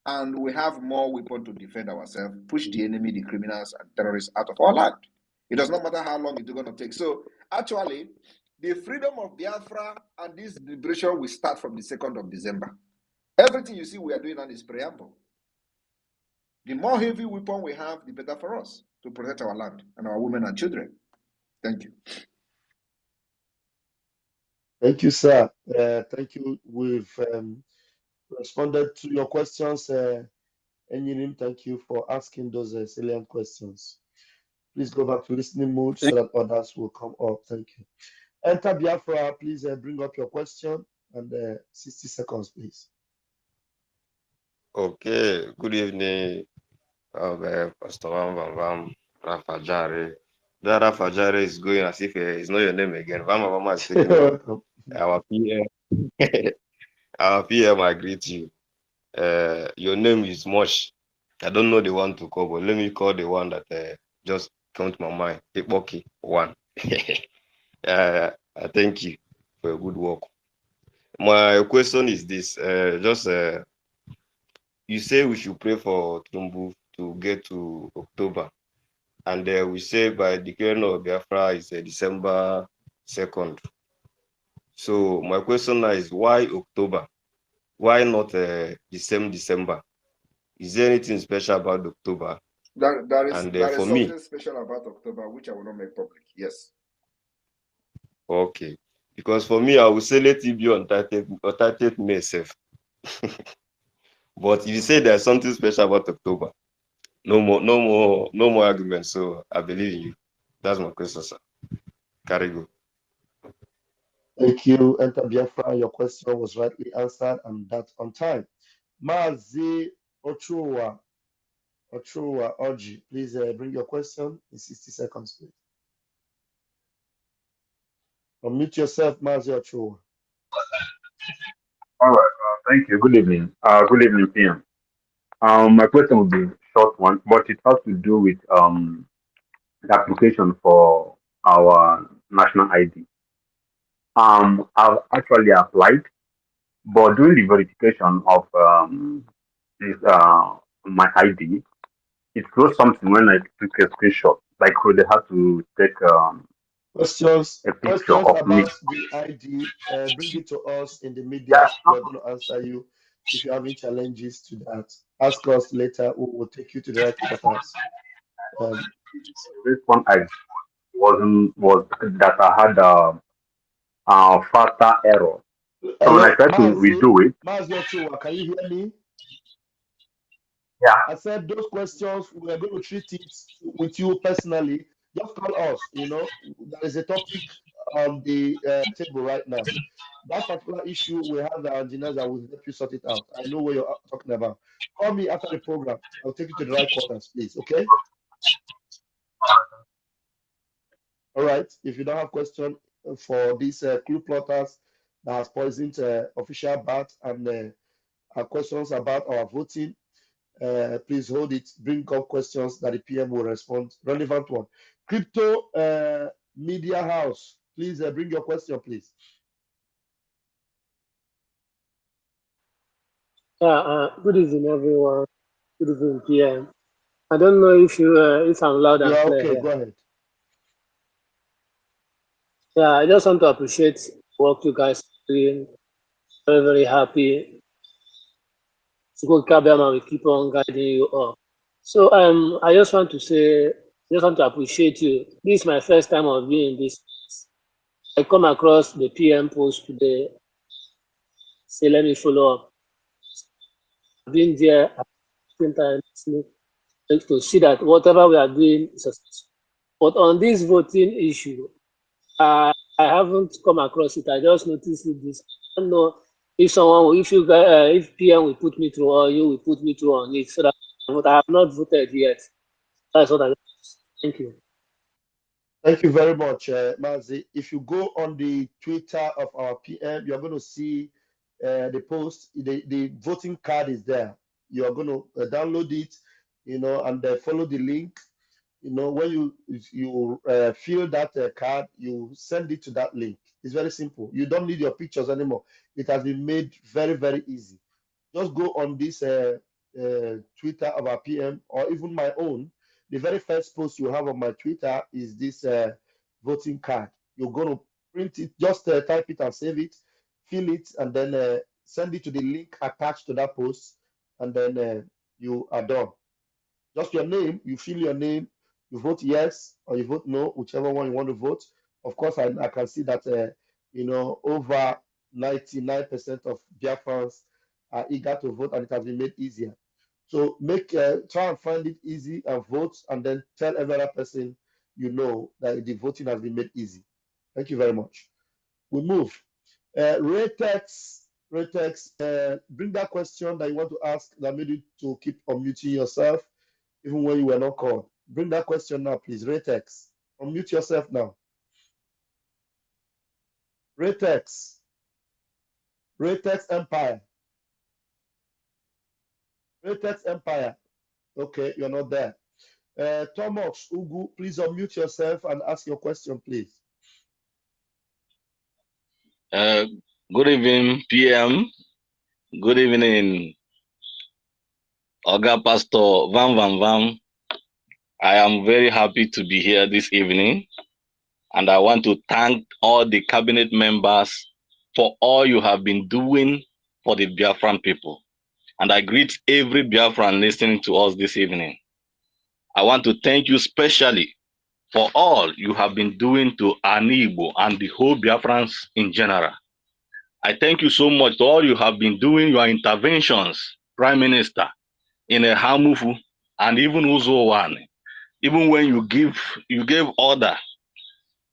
E: And we have more weapons to defend ourselves, push the enemy, the criminals and terrorists out of our land. It does not matter how long it's going to take. So actually, the freedom of Biafra and this liberation will start from the 2nd of December. Everything you see we are doing on this preamble. The more heavy weapon we have, the better for us to protect our land and our women and children. Thank you.
A: Thank you, sir. Thank you. We've responded to your questions. Enyinim, thank you for asking those salient questions. Please go back to listening mode so that others will come up. Thank you. Enter Biafra, please bring up your question, and 60 seconds, please.
O: Okay, good evening, Pastor Vam, Rafajare. That Rafajare is going as if it's not your name again. Vama is taking our PM. Our PM, I greet you. Your name is Mosh. I don't know the one to call, but let me call the one that just come to my mind. Ipoki one. I thank you for your good work. My question is this: you say we should pray for Tinubu to get to October, and we say by declaring of Biafra is December 2nd. So my question now is why October? Why not the same December? Is there anything special about October?
F: There is
O: For
F: something
O: me,
F: special about October, which I will not make public. Yes.
O: okay. Because for me, I will say let it be on 30th May safe. But if you say there's something special about October, no more arguments. So I believe in you. That's my question, sir. Carry go.
A: Thank you, Enter Biafra. Your question was rightly answered, and that's on time. Mazi Ochoa Oji, please bring your question in 60 seconds, please. Unmute yourself, Mazi Ochoa.
P: All right. Thank you. Good evening. Good evening, PM. My question will be a short one, but it has to do with the application for our national ID. I've actually applied, but during the verification of this my ID, it throws something when I took a screenshot. Like they had to take
A: Questions
P: a picture of me.
A: about the ID, bring it to us in the media. We're going to answer you. If you're having challenges to that, ask us later. We will take you to the right quarters.
P: This one I was that I had faster error. So when I
A: Hello,
P: tried to redo it,
A: Mazi Ochoa, can you hear me?
P: yeah,
A: I said those questions, we're going to treat it with you personally. Just call us. There is a topic on the table right now. That particular issue, we have the engineers that will help you sort it out. I know what you're talking about. Call me after the program. I'll take you to the right quarters, please. Okay? All right. If you don't have question for these clue plotters that has poisoned official bat and questions about our voting, please hold it. Bring up questions that the PM will respond. Relevant one. Crypto Media House, please bring your question, please.
K: Good evening, everyone. Good evening, PM. I don't know if I'm loud and clear.
A: Okay,
K: here.
A: go ahead.
K: Yeah, I just want to appreciate the work you guys are doing. Very, very happy. We keep on guiding you up. So I just want to appreciate you. This is my first time of being in this. I come across the PM post today. Say, let me follow up. I've been there at the same time to see that whatever we are doing is successful. But on this voting issue, I haven't come across it. I just noticed this. I don't know if PM will put me through or you will put me through on it. So that, but I have not voted yet. That's what I. Thank you.
A: Thank you very much, Mazi. If you go on the Twitter of our PM, you're going to see the post. The voting card is there. You're going to download it, and follow the link. When you fill that card, you send it to that link. It's very simple. You don't need your pictures anymore. It has been made very, very easy. Just go on this Twitter of our PM or even my own. The very first post you have on my Twitter is this voting card. You're going to print it, just type it and save it, fill it, and then send it to the link attached to that post, and then you are done. Just your name, you fill your name, you vote yes or you vote no, whichever one you want to vote. Of course, I can see that over 99% of Biafrans are eager to vote, and it has been made easier. So try and find it easy and vote, and then tell every other person that the voting has been made easy. Thank you very much. We move. Retex, bring that question that you want to ask that made you to keep unmuting yourself even when you were not called. Bring that question now, please. Retex, unmute yourself now. Retex, Relocates Empire. Relocates Empire. Okay, you're not there. Thomas Ugu, please unmute yourself and ask your question, please.
Q: Good evening, PM. Good evening, Oga Pastor Van Van Van. I am very happy to be here this evening, and I want to thank all the cabinet members for all you have been doing for the Biafran people. And I greet every Biafran listening to us this evening. I want to thank you specially for all you have been doing to Anibo and the whole Biafrans in general. I thank you so much for all you have been doing, your interventions, Prime Minister, in a Hamufu and even Uzowane. Even when you gave order,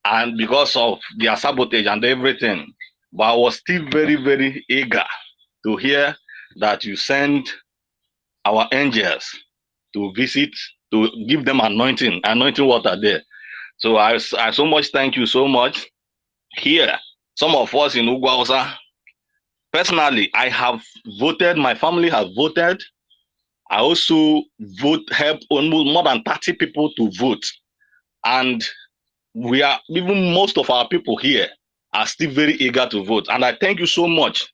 Q: and because of their sabotage and everything, but I was still very, very eager to hear that you send our angels to visit, to give them anointing water there. So I so much thank you so much. Here, some of us in Ugwausa, personally, I have voted, my family has voted. I also help almost more than 30 people to vote. And we are, even most of our people here are still very eager to vote. And I thank you so much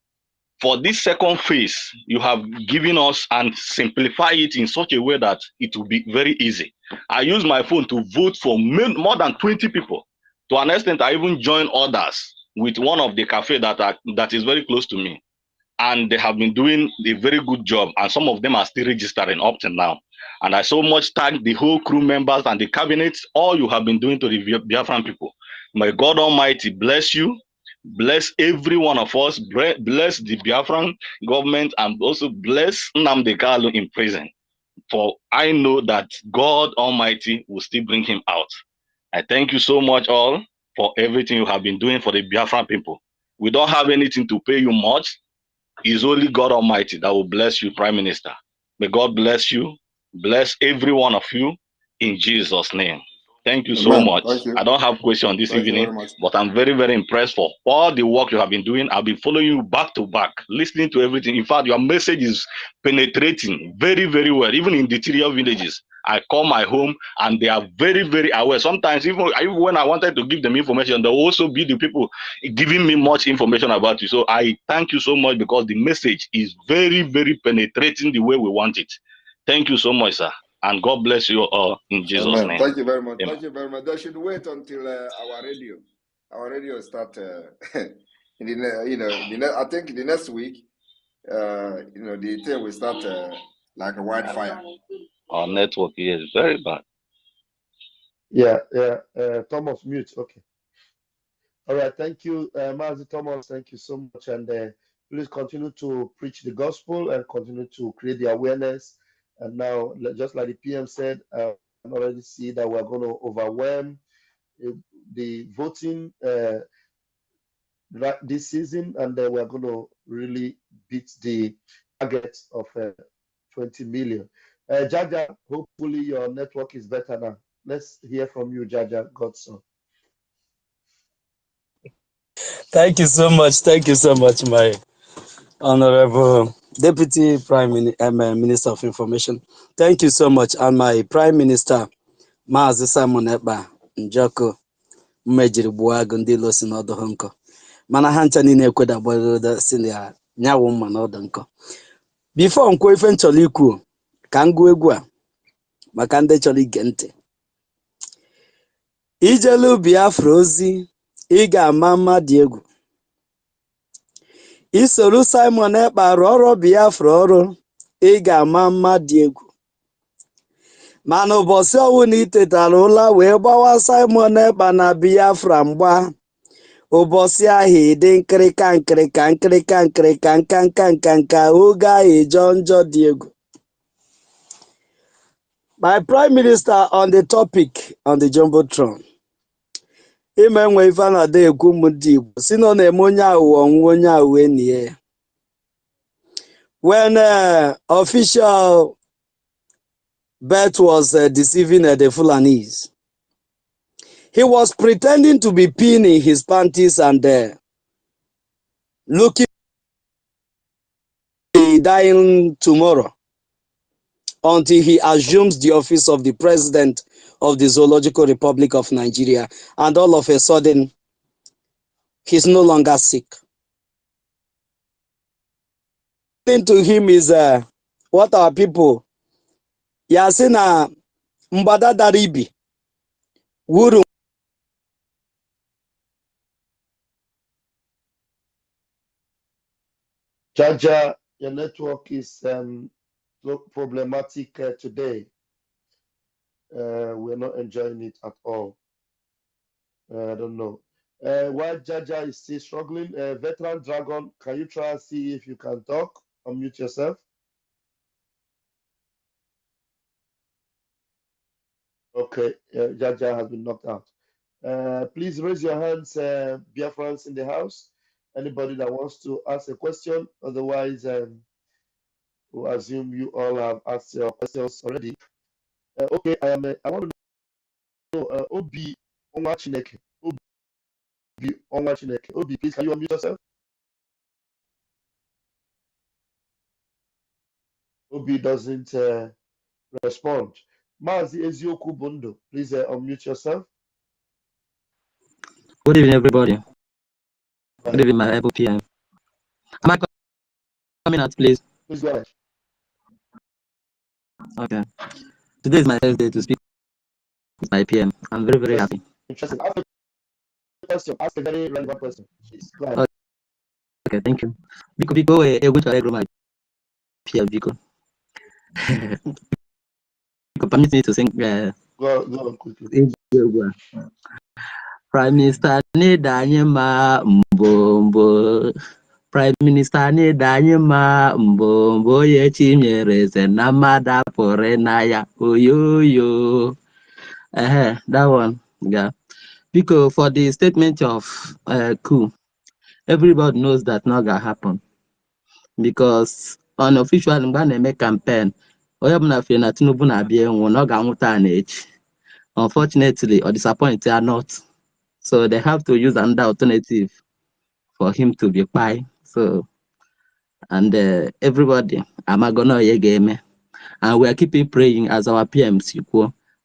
Q: for this second phase you have given us and simplify it in such a way that it will be very easy. I use my phone to vote for more than 20 people. To an extent, I even join others with one of the cafe that is very close to me. And they have been doing a very good job, and some of them are still registering up to now. And I so much thank the whole crew members and the cabinet, all you have been doing to the Biafran people. May God Almighty bless you, bless every one of us, bless the Biafran government, and also bless Nnamdi Kanu in prison. For I know that God Almighty will still bring him out. I thank you so much all for everything you have been doing for the Biafran people. We don't have anything to pay you much. It's only God Almighty that will bless you, Prime Minister. May God bless you, bless every one of you in Jesus' name. Thank you so much.
E: Thank you.
Q: I don't have question this evening, but I'm very, very impressed for all the work you have been doing. I've been following you back to back, listening to everything. In fact, your message is penetrating very, very well, even in the interior villages. I call my home and they are very, very aware. Sometimes even when I wanted to give them information, there will also be the people giving me much information about you. So I thank you so much because the message is very, very penetrating the way we want it. Thank you so much, sir. And God bless you all in Jesus' name.
E: Thank you very much.
Q: Amen.
E: Thank you very much. They should wait until our radio start in the I think the next week, the thing will start like a wildfire.
Q: Our network here is very bad.
A: Yeah. Thomas, mute. Okay. All right. Thank you, Mazi Thomas. Thank you so much. And please continue to preach the gospel and continue to create the awareness. And now, just like the PM said, I can already see that we're going to overwhelm the voting this season, and then we're going to really beat the target of 20 million. Jaja, hopefully your network is better now. Let's hear from you, Jaja Godson.
M: Thank you so much. Thank you so much, my Honorable Deputy Minister of Information. Thank you so much. And my Prime Minister, Mazi Simon Ekpa, Njoko, Mmejiri Buagu, ndị lo si n'ọdụ ha nkọ. Mana ha ncha niile ekweda gbara si na nyawo mma n'ọdụ nkọ. Before nkwo ife nchọrọ ikwu, ka m gụọ egwu a maka ndị chọrọ ige ntị. Ijelu Biafra ozi, ị ga-ama mma dị egwu. Isoro Simon Ekpa rụọ ọrụ Biafra ọrụ, ị ga-ama mma dị egwu. Mana ụbọchị ọwụna itetara ụla wee gbawa Simon Ekpa na Biafra mgba. Ụbọchị ahụ dị nkịrịka oge ahụ jọọ njọ dị egwu. My Prime Minister on the topic on the Jumbotron. Ime nwe ife na-ada ekwu m ndị Igbo si na ọ na-eme onye aghụghọ ọnwụ onye aghụghọ enyi ya. When official Bet was deceiving the Fulanis, he was pretending to be peeing his panties and looking dying tomorrow until he assumes the office of the President of the Zoological Republic of Nigeria, and all of a sudden, he's no longer sick. Thing to him is what our people Yasina Mbada Daribi Wuru.
A: Jaja, your network is so problematic today. We're not enjoying it at all. I don't know. While Jaja is still struggling, Veteran Dragon, can you try and see if you can talk? Unmute yourself. Okay, Jaja has been knocked out. Please raise your hands, Biafrans in the house. Anybody that wants to ask a question, otherwise, we'll assume you all have asked your questions already. Okay, I want to know, Obi Onwachineke. Obi Onwachineke. Obi, please, can you unmute yourself? Obi doesn't respond. Mazi Ezioku Bundo, please unmute yourself.
R: Good evening, everybody. Good evening, my able PM. Am I coming out, please?
A: Please go ahead.
R: Okay. Today is my first day to speak with my PM. I'm very, very happy.
A: Interesting. Ask a question. Ask a very relevant question. Please go ahead.
R: Okay, thank you. Biko, going to agree my PM, Biko. Biko, permit me to sing.
A: Go on quickly.
R: Prime Minister Nidanyema Mbombo. Prime Minister Nidanyema Mbombo ye chinyereze na mada pore na ya oyoyo. That one, yeah. Because for the statement of coup, everybody knows that not gonna happen. Because unofficial make campaign, unfortunately or disappointed are not. So they have to use another alternative for him to be by. So and everybody, and we are keeping praying as our PMs.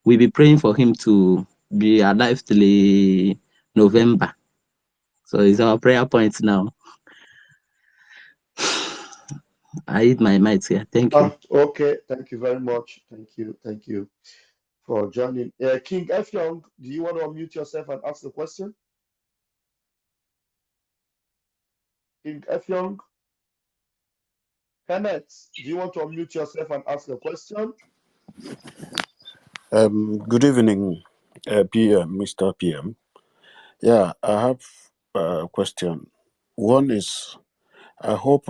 R: We'll be praying for him to be alive till November. So it's our prayer point now. I eat my mic here. Thank you.
A: Okay, thank you very much. Thank you for joining. King F. Young, do you want to unmute yourself and ask the question? King F. Young? Kenneth, do you want to unmute yourself and ask the question?
S: Good evening, PM, Mr. PM. Yeah, I have a question. One is, I hope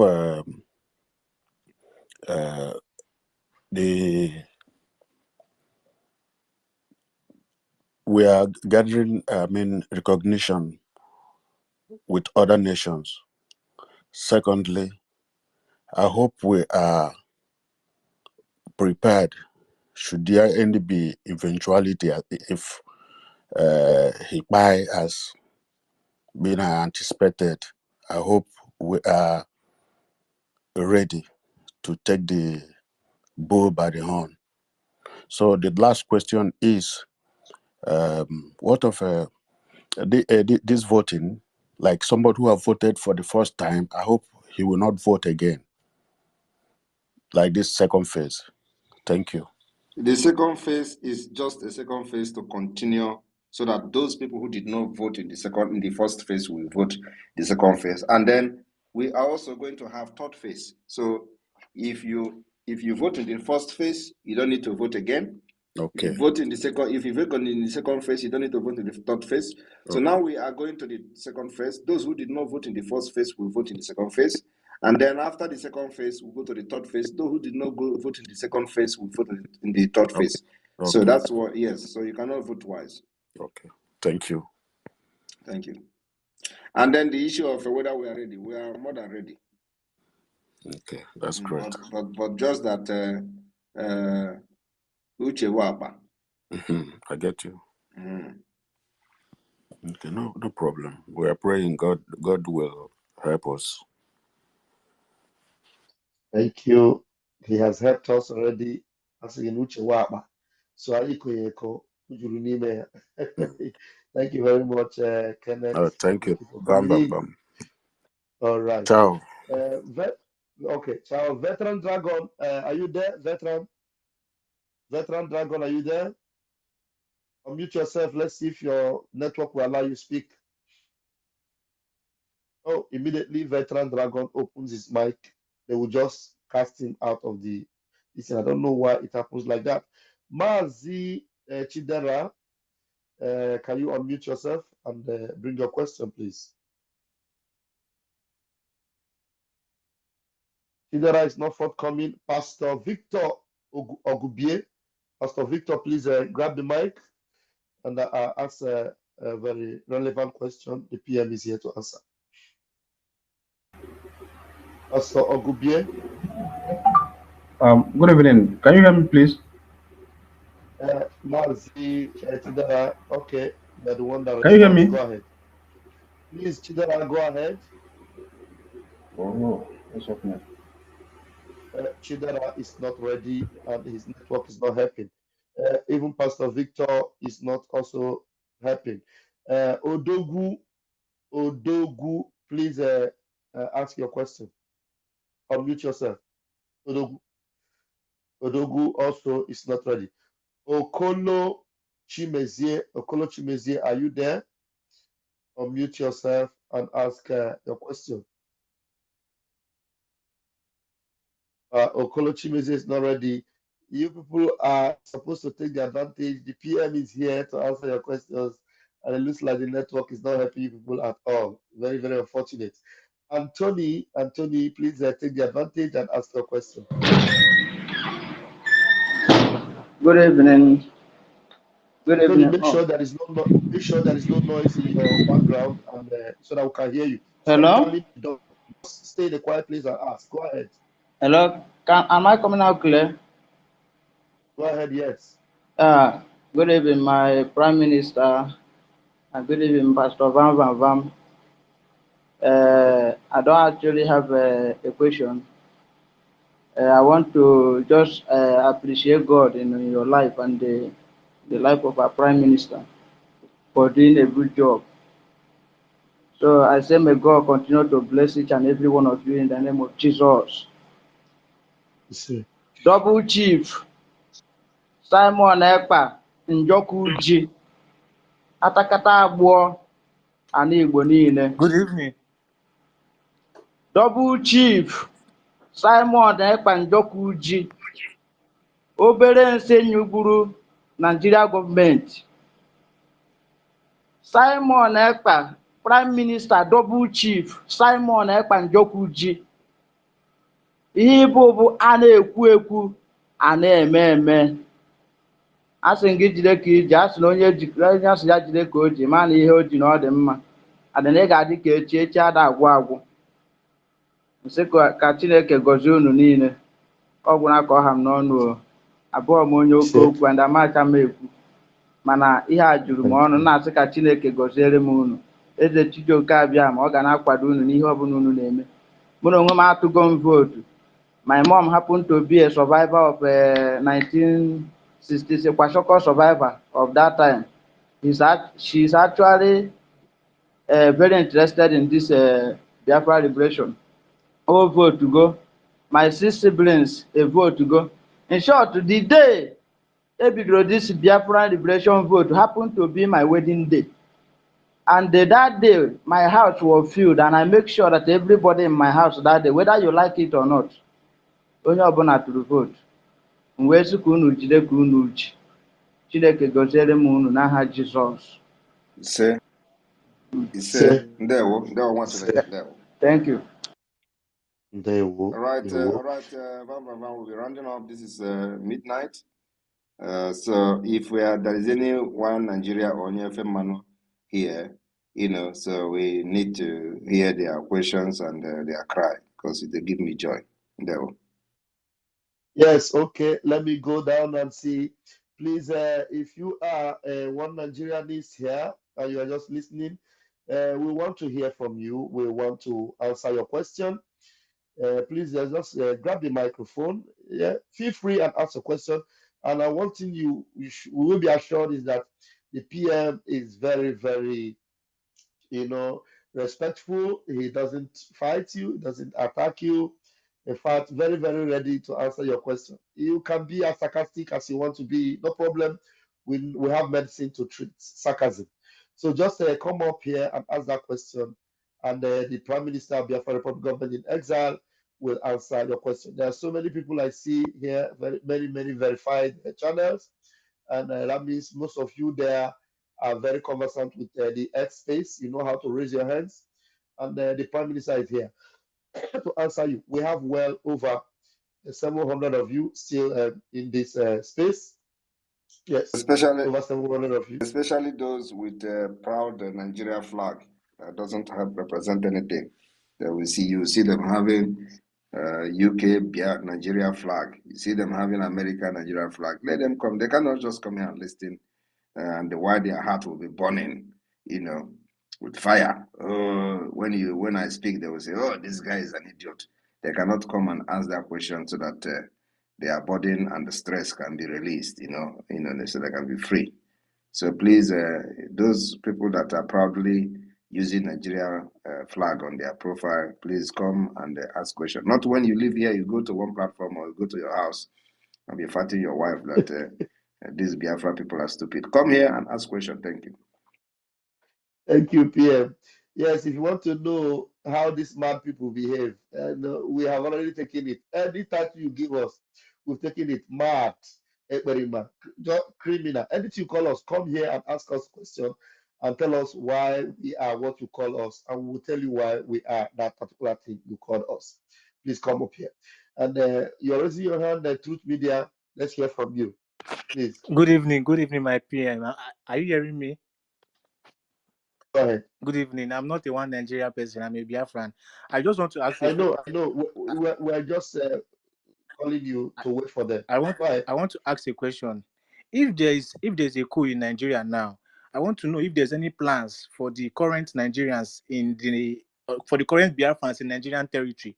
S: we are gathering, recognition with other nations. Secondly, I hope we are prepared should there any be eventuality if Hikpai has been anticipated. I hope we are ready to take the bull by the horn. So the last question is, what of this voting? Like somebody who have voted for the first time, I hope he will not vote again. Like this second phase. Thank you.
E: The second phase is just a second phase to continue, so that those people who did not vote in the first phase will vote the second phase, and then we are also going to have third phase. So if you vote in the first phase, you don't need to vote again.
S: Okay.
E: If you vote in the second phase, you don't need to vote in the third phase. So now we are going to the second phase. Those who did not vote in the first phase will vote in the second phase. And then after the second phase, we'll go to the third phase. Those who did not vote in the second phase will vote in the third phase.
S: Okay.
E: So that's what, yes. So you cannot vote twice.
S: Okay. Thank you.
E: Thank you. And then the issue of whether we are ready, we are more than ready.
S: Okay, that's great.
E: But just that Uche Wapa.
S: I get you. Okay, no problem. We are praying God will help us.
A: Thank you. He has helped us already. Asking Uche Waba. So Ayiko Ujuru n'ime ya. Thank you very much, Kenneth.
S: Thank you.
A: Thank you for
S: Bam,
A: coming
S: bam,
A: in.
S: bam.
A: All right.
S: Ciao.
A: Okay, ciao. Veteran Dragon, are you there? Veteran Dragon, are you there? Unmute yourself. Let's see if your network will allow you to speak. Oh, immediately Veteran Dragon opens his mic. They will just cast him out of the. Listen, I don't know why it happens like that. Mazi Chidera, can you unmute yourself and bring your question, please? Chidera is not forthcoming. Pastor Victor Ogubie. Pastor Victor, please grab the mic and ask a very relevant question. The PM is here to answer. Pastor Ogubie.
T: Good evening. Can you hear me, please?
A: Mazi Chidera. Okay, you're the one that
T: Can you hear
A: responds.
T: me?
A: Go ahead. Please, Chidera, go ahead.
T: Oh, no. What's happening?
A: Chidera is not ready and his network is not helping. Even Pastor Victor is not also helping. Odogu, please ask your question. Unmute yourself. Odogu also is not ready. Okolo Chimezie, are you there? Unmute yourself and ask your question. Okolo Chimezie is not ready. You people are supposed to take the advantage. The PM is here to answer your questions, and it looks like the network is not helping you people at all. Very, very unfortunate. Anthony, please take the advantage and ask your question.
U: Good evening. Good
A: Anthony,
U: evening.
A: make sure there is no noise in your background, and so that we can hear you. Stop
U: Hello?
A: jamming the door. Just stay in a quiet place and ask. Go ahead.
U: Hello? Am I coming out clear?
A: Go ahead. Yes.
U: Good evening, my Prime Minister, and good evening, Pastor Van Van Van. I don't actually have a question. I want to just appreciate God in your life and the life of our Prime Minister for doing a good job. So I say, may God continue to bless each and every one of you in the name of Jesus. Double Chief Simon Ekpa Njoku Ji Atakata Agbo Ana Igbo niile.
V: Good evening.
U: Double Chief Simon Ekpa Njoku Ji obere nse nyugburu Nigeria gọọmenti. Simon Ekpa Prime Minister Double Chief Simon Ekpa Njoku Ji. Ihe bụ a na-ekwu ekwu a na-eme eme. A sị gị jide ka iji, a sị na onye asị ya jide ka o ji, ma na ihe o ji na ọ dị mma. Adịna ị ga-adị ka echi ada agwụ agwụ. Nsị ka Chineke gọzie unu niile. Ọ gwụna ka ọ ha m n'ọnụ o. Abụọ m onye oke okwu and amacha m ekwu. Mana ihe a juru m ọnụ, na-asị ka Chineke gọziere m unu. Eze Chijioke abịa ma ọ ga na-akwado unu n'ihe ọbụla unu na-eme. Mụ na onwe m atụgo m vootu. My mom happened to be a survivor of 1966, Kwashoko survivor of that time. She's actually very interested in this Biafra liberation. Oh, vote to go. My 6 siblings, a vote to go. In short, the day this Biafra liberation vote happened to be my wedding day. And that day, my house was filled, and I make sure that everybody in my house that day, whether you like it or not, onye ọbụla tụrụ vootu. M wee sị ka unu jide ka unu ji. Chineke gọziere m unu n'aha Jizọs. Thank you.
E: All right, Van, we'll be rounding up. This is midnight. So if there is anyone Nigeria or any Manu here, so we need to hear their questions and their cry because they give me joy.
A: Yes, okay. Let me go down and see. Please, if you are one Nigerian is here and you are just listening, we want to hear from you. We want to answer your question. Please just grab the microphone. Yeah, feel free and ask a question. And one thing we will be assured is that the PM is very, very, respectful. He doesn't fight you, doesn't attack you. In fact, very, very ready to answer your question. You can be as sarcastic as you want to be, no problem. We have medicine to treat sarcasm. So just come up here and ask that question, and the Prime Minister of Biafra Republic Government in Exile will answer your question. There are so many people I see here, very many verified channels, and that means most of you there are very conversant with the X space. You know how to raise your hands, and the Prime Minister is here to answer you. We have well over 700 of you still in this space. Yes,
E: Especially,
A: over 700 of you.
E: especially those with the proud Nigeria flag that doesn't represent anything. That we see, you see them having UK Nigeria flag. You see them having American Nigeria flag. Let them come. They cannot just come here and listen, and why their heart will be burning, with fire. When I speak, they will say, "Oh, this guy is an idiot." They cannot come and ask that question so that their burden and the stress can be released. So they can be free. So please, those people that are proudly using Nigeria flag on their profile, please come and ask questions. Not when you live here, you go to one platform or you go to your house and be fighting your wife that these Biafra people are stupid. Come here and ask questions. Thank you.
A: Thank you, PM. Yes, if you want to know how these mad people behave, we have already taken it. Any title you give us, we've taken it. Mad, experiment, criminal. Anything you call us, come here and ask us questions and tell us why we are what you call us, and we will tell you why we are that particular thing you call us. Please come up here. And you're raising your hand, Truth Media. Let's hear from you, please.
B: Good evening, my PM. Are you hearing me?
A: Go ahead.
B: Good evening. I'm not a one Nigeria person. I'm a Biafran. I just want to ask
A: I know. We're just calling you to wait for them.
B: I want to ask a question. If there's a coup in Nigeria now, I want to know if there's any plans for the current Nigerians for the current Biafrans in Nigerian territory.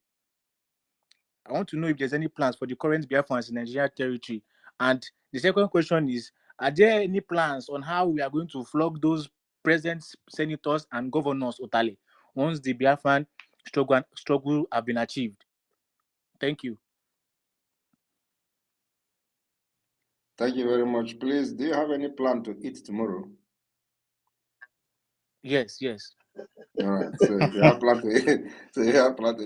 B: I want to know if there's any plans for the current Biafrans in Nigerian territory. And the second question is, are there any plans on how we are going to flog those present senators and governors, Otale, once the Biafran struggle have been achieved? Thank you.
E: Thank you very much. Please, do you have any plan to eat tomorrow?
B: Yes.
E: All right. So if you have plan to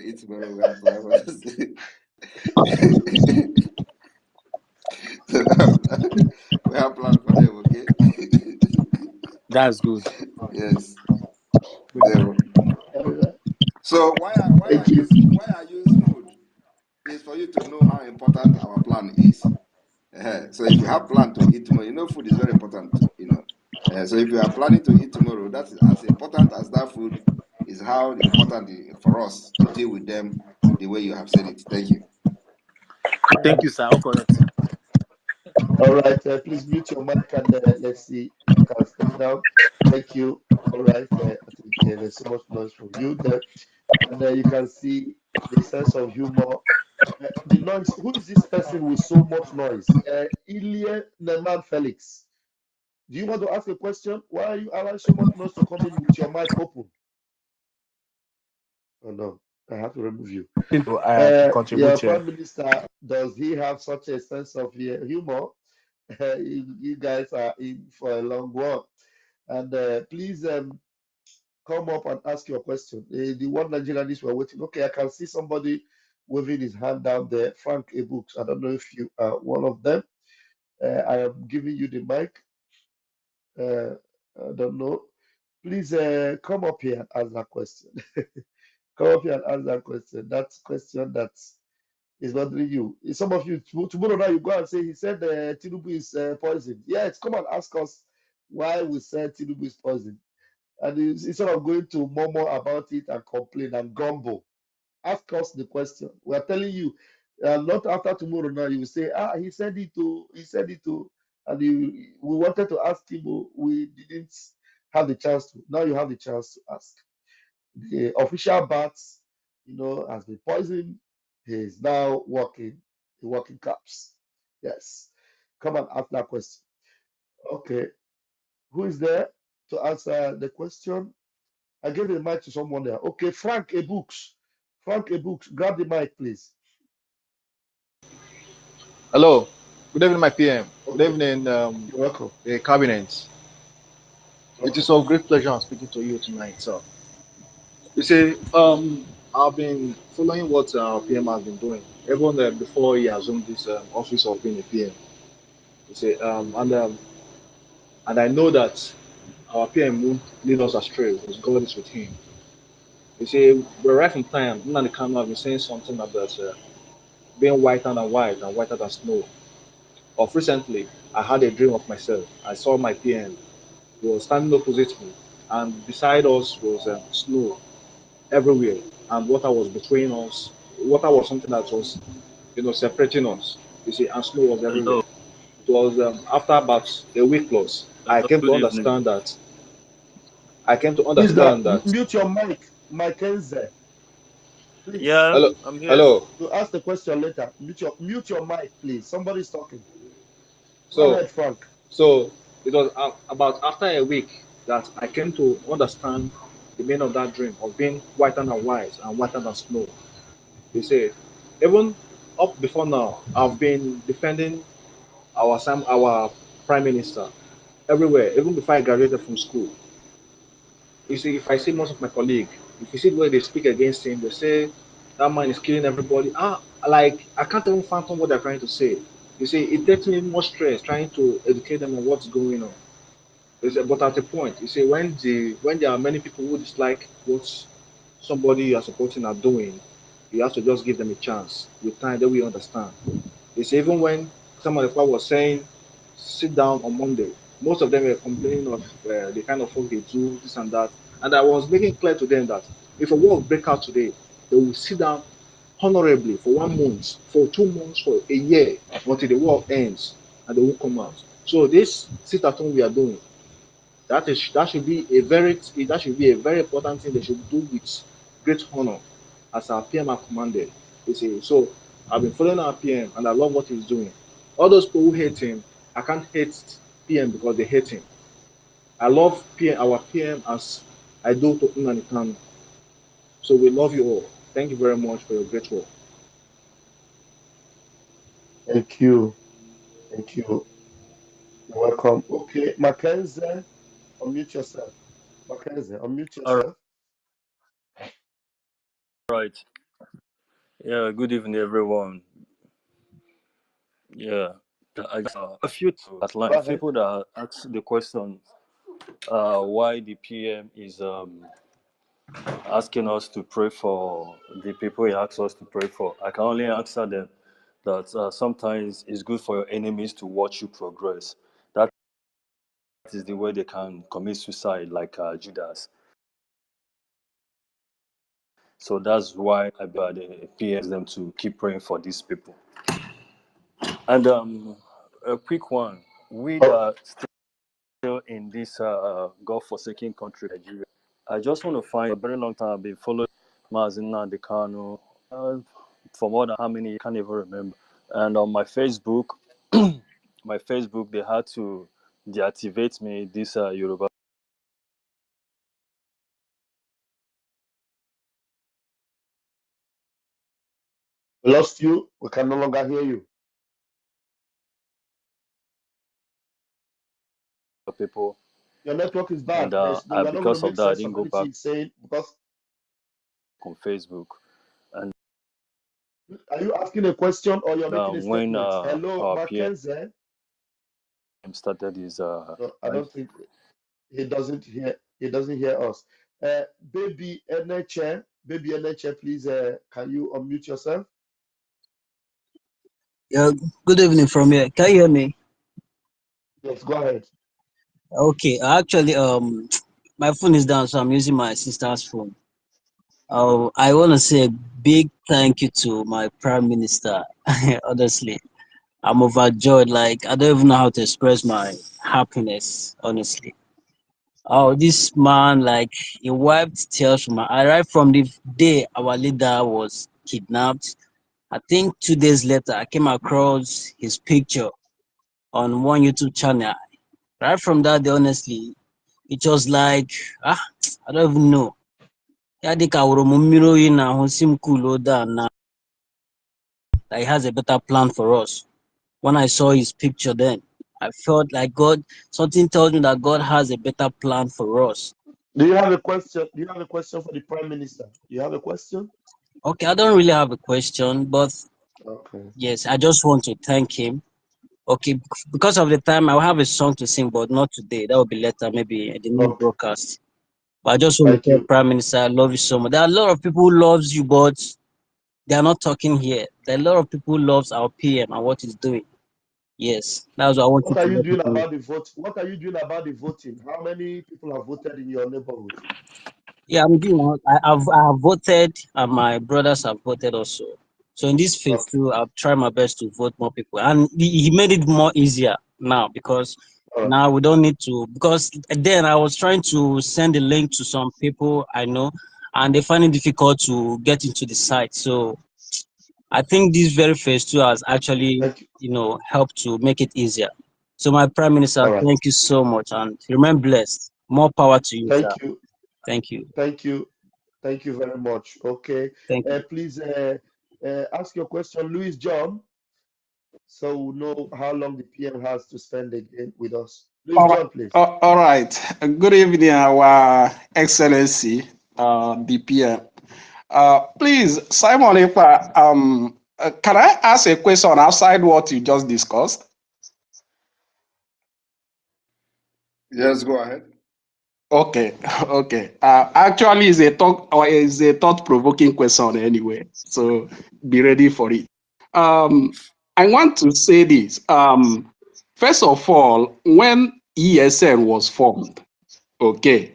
E: eat, tomorrow, we have plan we have plan for them, okay?
B: That's good.
E: Yes. So why I use food is for you to know how important our plan is. So if you have plan to eat tomorrow, food is very important, So if you are planning to eat tomorrow, that's as important as that food is how important for us to deal with them the way you have said it. Thank you.
B: Thank you, sir. All correct.
A: All right, please mute your mic and let's see if you can step down. Thank you. All right, I think there's so much noise from you there, and you can see the sense of humor. The noise. Who is this person with so much noise? Ilie Neman Felix. Do you want to ask a question? Why are you allowing so much noise to come in with your mic open? Oh no, I have to remove you. Your Prime Minister, does he have such a sense of humor? You guys are in for a long walk. And please come up and ask your question. The one Nigerian were waiting. Okay, I can see somebody waving his hand down there. Frank Ebooks. I don't know if you are one of them. I am giving you the mic. I don't know. Please come up here and ask that question. Come up here and ask that question. That question that is bothering you. Some of you tomorrow now you go and say he said Tinubu is poison. Yes, come and ask us why we said Tinubu is poison. And instead of going to murmur about it and complain and grumble, ask us the question. We are telling you, not after tomorrow now you will say, he said it too, and we wanted to ask him, we didn't have the chance to. Now you have the chance to ask. The official bats, has been poisoned. He is now working caps. Yes. Come and ask that question. Okay. Who is there to answer the question? I gave the mic to someone there. Okay, Frank A. Books. Frank A. Books, grab the mic, please.
D: Hello. Good evening, my PM. Good
A: Okay.
D: evening,
A: You're welcome.
D: the cabinet. It is of great pleasure speaking to you tonight, sir. You see, I've been following what our PM has been doing, even before he assumed this office of being a PM. You see, and I know that our PM won't lead us astray because God is with him. You see, we're right from time. Nnamdi Kanu have been saying something about being whiter than white and whiter than snow. Of recently, I had a dream of myself. I saw my PM. He was standing opposite me, and beside us was snow everywhere, and water was between us. Water was something that was, separating us. You see, and snow was everywhere.
V: Hello.
D: It was after about a week plus, I
V: Hello.
D: came to
V: Good evening.
D: understand that. I came to
A: Who is that?
D: understand that.
A: Mute your mic, Mackenzie. Please.
V: Yeah,
D: Hello,
V: I'm here.
D: hello.
A: To ask the question later. Mute your mic, please. Somebody's talking. Go
D: So,
A: ahead, Frank.
D: so it was about after a week that I came to understand the meaning of that dream of being whiter than white and whiter than snow. You see, even up before now, I've been defending our prime minister everywhere, even before I graduated from school. You see, if I see most of my colleagues, if you see the way they speak against him, they say that man is killing everybody. Like I can't even fathom what they're trying to say. You see, it takes me more stress trying to educate them on what's going on. But at a point, you see, when there are many people who dislike what somebody you are supporting are doing, you have to just give them a chance. With time, they will understand. It's even when some of the people was saying, sit down on Monday. Most of them were complaining of the kind of work they do, this and that. And I was making clear to them that if a war break out today, they will sit down honorably for 1 month, for 2 months, for a year, until the war ends, and they will come out. So this sit at home we are doing, that should be a very important thing they should do with great honor, as our PM have commanded. You see, so I've been following our PM and I love what he's doing. All those people who hate him, I can't hate PM because they hate him. I love our PM as I do to Nnamdi Kanu. So we love you all. Thank you very much for your great work.
A: Thank you. Thank you. You're welcome. Okay, Mackenzie, unmute yourself. Mackenzie, unmute
V: All
A: yourself.
V: right. Yeah. Good evening, everyone. Yeah. I just a few at
A: Go
V: line
A: ahead.
V: people that ask the question why the PM is asking us to pray for the people he asks us to pray for. I can only answer them that sometimes it's good for your enemies to watch you progress. That is the way they can commit suicide, like Judas. So that's why I beg the PMs them to keep praying for these people. And a quick one: we that are still in this God-forsaken country, Nigeria. I just want to find a very long time I've been following Mazina Dekano for more than how many I can't even remember. And on my Facebook, they had to deactivate me this Yoruba.
A: We lost you. We can no longer hear you.
V: People.
A: Your network is
V: And
A: bad. We're not going to
V: because of
A: make
V: that, I
A: sense
V: didn't
A: of
V: go back
A: anything he's saying because.
V: on Facebook. And
A: Are you asking a question or you're making a
V: when
A: statement? Hello,
V: our PM
A: Mackenzie.
V: started his
A: No, I don't think he doesn't hear. He doesn't hear us. Baby NHN, please. Can you unmute yourself?
M: Yeah, good evening from here. Can you hear me?
A: Yes, go ahead.
M: Okay, actually, my phone is down, so I'm using my sister's phone. I want to say a big thank you to my prime minister. Honestly, I'm overjoyed. Like, I don't even know how to express my happiness. Honestly, oh, this man, like, he wiped tears from my eye right from the day our leader was kidnapped. I think 2 days later, I came across his picture on one YouTube channel. Right from that day, honestly, it was like, I don't even know. Ya dịka wụrụ m mmiri oyi n'ahụ si m cool down now. That he has a better plan for us. When I saw his picture then, I felt like something tells me that God has a better plan for us.
A: Do you have a question? Do you have a question for the Prime Minister? Do you have a question?
M: Okay, I don't really have a question, but
A: Okay.
M: yes, I just want to thank him. Okay, because of the time, I'll have a song to sing, but not today. That will be later, maybe in the new broadcast. But I just want
A: Thank
M: to tell
A: you.
M: Prime Minister, I love you so much. There are a lot of people who loves you, but they are not talking here. There are a lot of people who loves our PM and what he's doing. Yes, that's what I want
A: What
M: you
A: are
M: to
A: you
M: let
A: doing
M: people know.
A: about the vote? What are you doing about the voting? How many people have voted in your neighborhood?
M: Yeah, I'm doing. I have voted, and my brothers have voted also. So in this phase two, I've tried my best to vote more people, and he made it more easier now because now we don't need to. Because then I was trying to send a link to some people I know, and they find it difficult to get into the site. So I think this very phase two has actually, helped to make it easier. So my Prime Minister, thank you so much, and remain blessed. More power to you, sir.
A: Thank you.
M: Thank you.
A: Thank you. Thank you very much. Okay.
M: Thank you.
A: Please ask your question, Louis John, so we'll know how long the PM has to spend again with us. Louis
G: All right.
A: John, please.
G: All right. Good evening, Our Excellency, the PM. Please, Simon Ekpa, can I ask a question outside what you just discussed?
E: Yes, go ahead.
G: Okay, okay. Actually, it's a thought-provoking question anyway. So be ready for it. I want to say this. First of all, when ESN was formed, okay,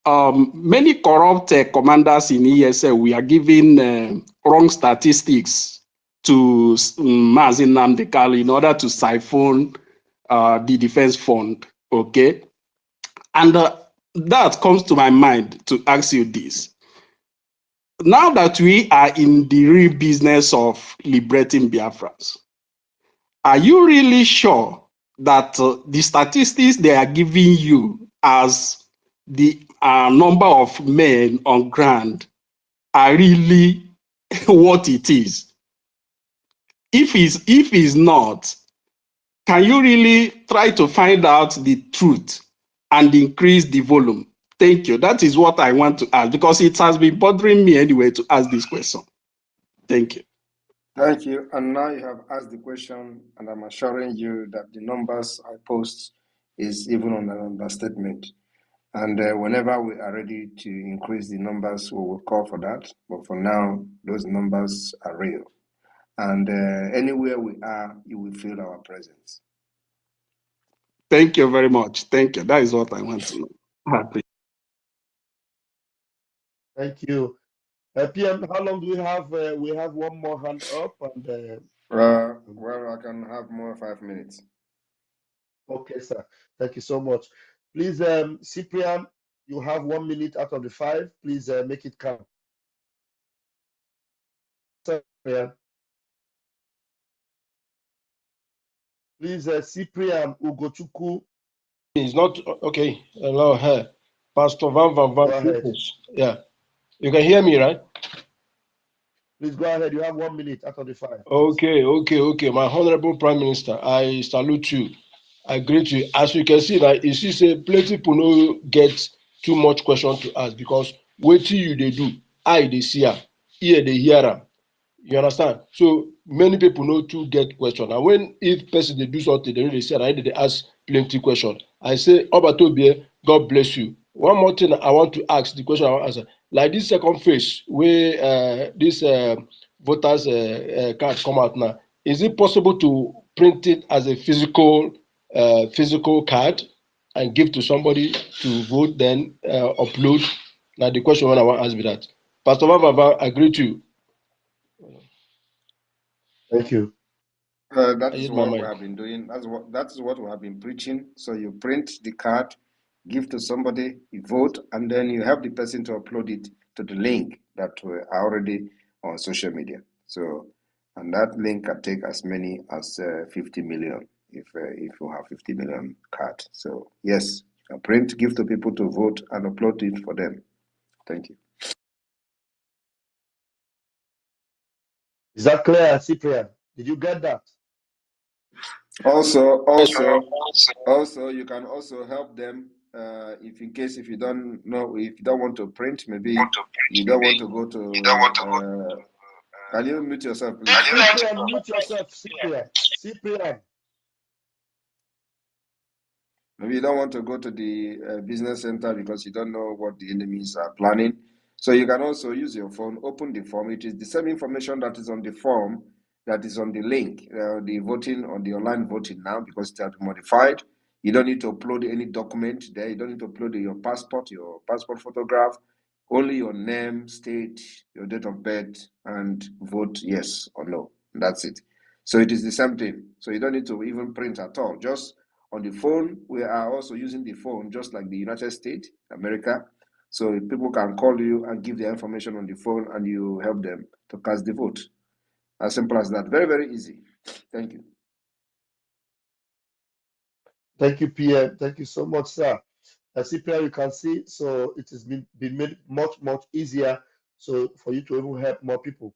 G: many corrupt commanders in ESN we are giving wrong statistics to Mazin Nnamdi Kanu in order to siphon the defense fund. Okay, and that comes to my mind to ask you this. Now that we are in the real business of liberating Biafrans, are you really sure that the statistics they are giving you as the number of men on ground are really what it is? If it's not, can you really try to find out the truth and increase the volume? Thank you. That is what I want to ask because it has been bothering me anyway to ask this question. Thank you.
E: Thank you. And now you have asked the question, and I'm assuring you that the numbers I post is even on an understatement. And whenever we are ready to increase the numbers, we will call for that. But for now, those numbers are real. And anywhere we are, you will feel our presence.
G: Thank you very much. Thank you. That is what I want to know. Happy.
A: Thank you. PM, how long do we have? We have one more hand up. And
E: well, I can have more 5 minutes.
A: Okay, sir. Thank you so much. Please, Cyprian, you have 1 minute out of the 5. Please make it count. Cyprian. Please, Cyprian Ugochukwu.
I: It's not okay. Hello, hey. Pastor Van.
A: Go ahead.
I: Yeah. You can hear me, right?
A: Please go ahead. You have 1 minute out of the 5.
I: Okay. My honorable Prime Minister, I salute you. I greet you. As you can see, that you see, say plenty people no get too much question to ask because what you they do, I they see her, ear they hear her. You understand? So many people know to get question. And when if person they do something, they really say, I they ask plenty question. I say, Obatobie, God bless you. One more thing I want to ask, the question I want to answer. Like this second phase, where this voters card come out now, is it possible to print it as a physical card and give to somebody to vote, then upload? Now the question when I want to ask me that. Pastor Baba, I agree to you.
A: Thank you.
E: That is what we have been doing. That is what we have been preaching. So you print the card, give to somebody, you vote, and then you help the person to upload it to the link that are already on social media. So And that link can take as many as 50 million if you have 50 million card. So yes, you can print, give to people to vote, and upload it for them. Thank you.
A: Is that clear, Cyprian? Did you get that?
E: Also, you can also help them if in case if you don't know, if you don't want to print, maybe you don't want to go to. Can you mute yourself, please?
A: Cyprian, mute yourself, Cyprian. Cyprian.
E: Maybe you don't want to go to the business center because you don't know what the enemies are planning. So you can also use your phone, open the form. It is the same information that is on the form that is on the link, the voting on the online voting now, because it has been modified. You don't need to upload any document there. You don't need to upload your passport photograph, only your name, state, your date of birth, and vote yes or no. That's it. So it is the same thing. So you don't need to even print at all. Just on the phone, we are also using the phone, just like the United States, America. So people can call you and give their information on the phone, and you help them to cast the vote. As simple as that. Very, very easy. Thank you.
A: Thank you, PM. Thank you so much, sir. Cyprian, you can see, so it has been made much, much easier so for you to even help more people.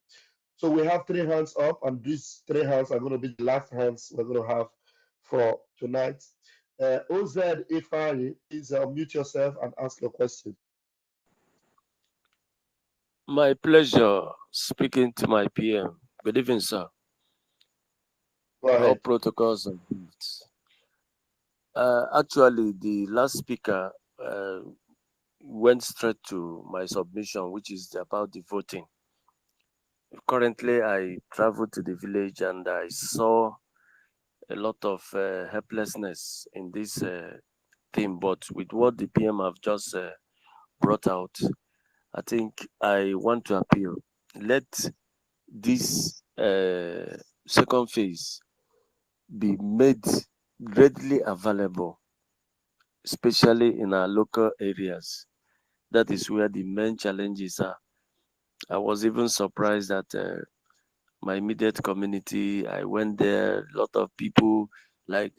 A: So we have 3 hands up, and these 3 hands are going to be the last hands we're going to have for tonight. OZ Ifari, please unmute yourself and ask your question.
H: My pleasure speaking to my PM. Good evening, sir.
A: Go ahead.
H: All protocols and things. Actually, the last speaker went straight to my submission, which is about the voting. Currently, I traveled to the village and I saw a lot of helplessness in this thing. But with what the PM have just brought out, I think I want to appeal. Let this second phase be made readily available, especially in our local areas. That is where the main challenges are. I was even surprised that my immediate community, I went there, a lot of people, like,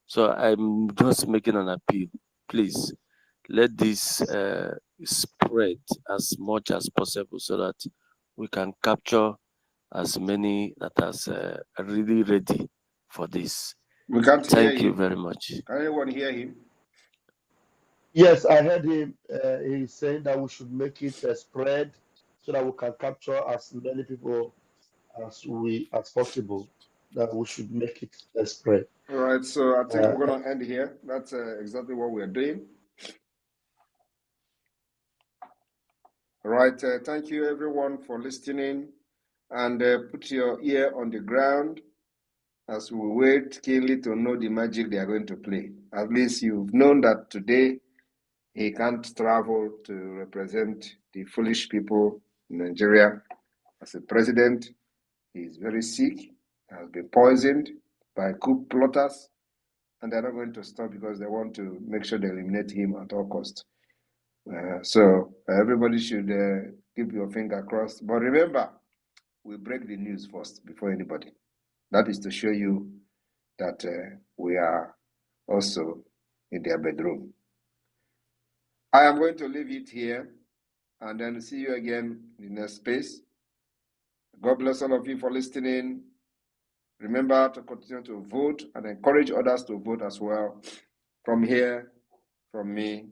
H: so I'm just making an appeal. Please, let this spread as much as possible so that we can capture as many that are really ready for this.
E: We can't hear
H: Thank you
E: him.
H: very much.
E: Can anyone hear him?
A: Yes, I heard him. He's saying that we should make it spread so that we can capture as many people as possible. That we should make it spread.
E: All right, so I think we're going to end here. That's exactly what we're doing. All right, thank you everyone for listening, and put your ear on the ground as we wait keenly to know the magic they are going to play. At least you've known that today he can't travel to represent the foolish people in Nigeria as a president. He is very sick, has been poisoned by coup plotters, and they're not going to stop because they want to make sure they eliminate him at all costs. So everybody should keep your finger crossed. But remember, we break the news first before anybody. That is to show you that we are also in their bedroom. I am going to leave it here and then see you again in the next space. God bless all of you for listening. Remember to continue to vote and encourage others to vote as well. From here, from me,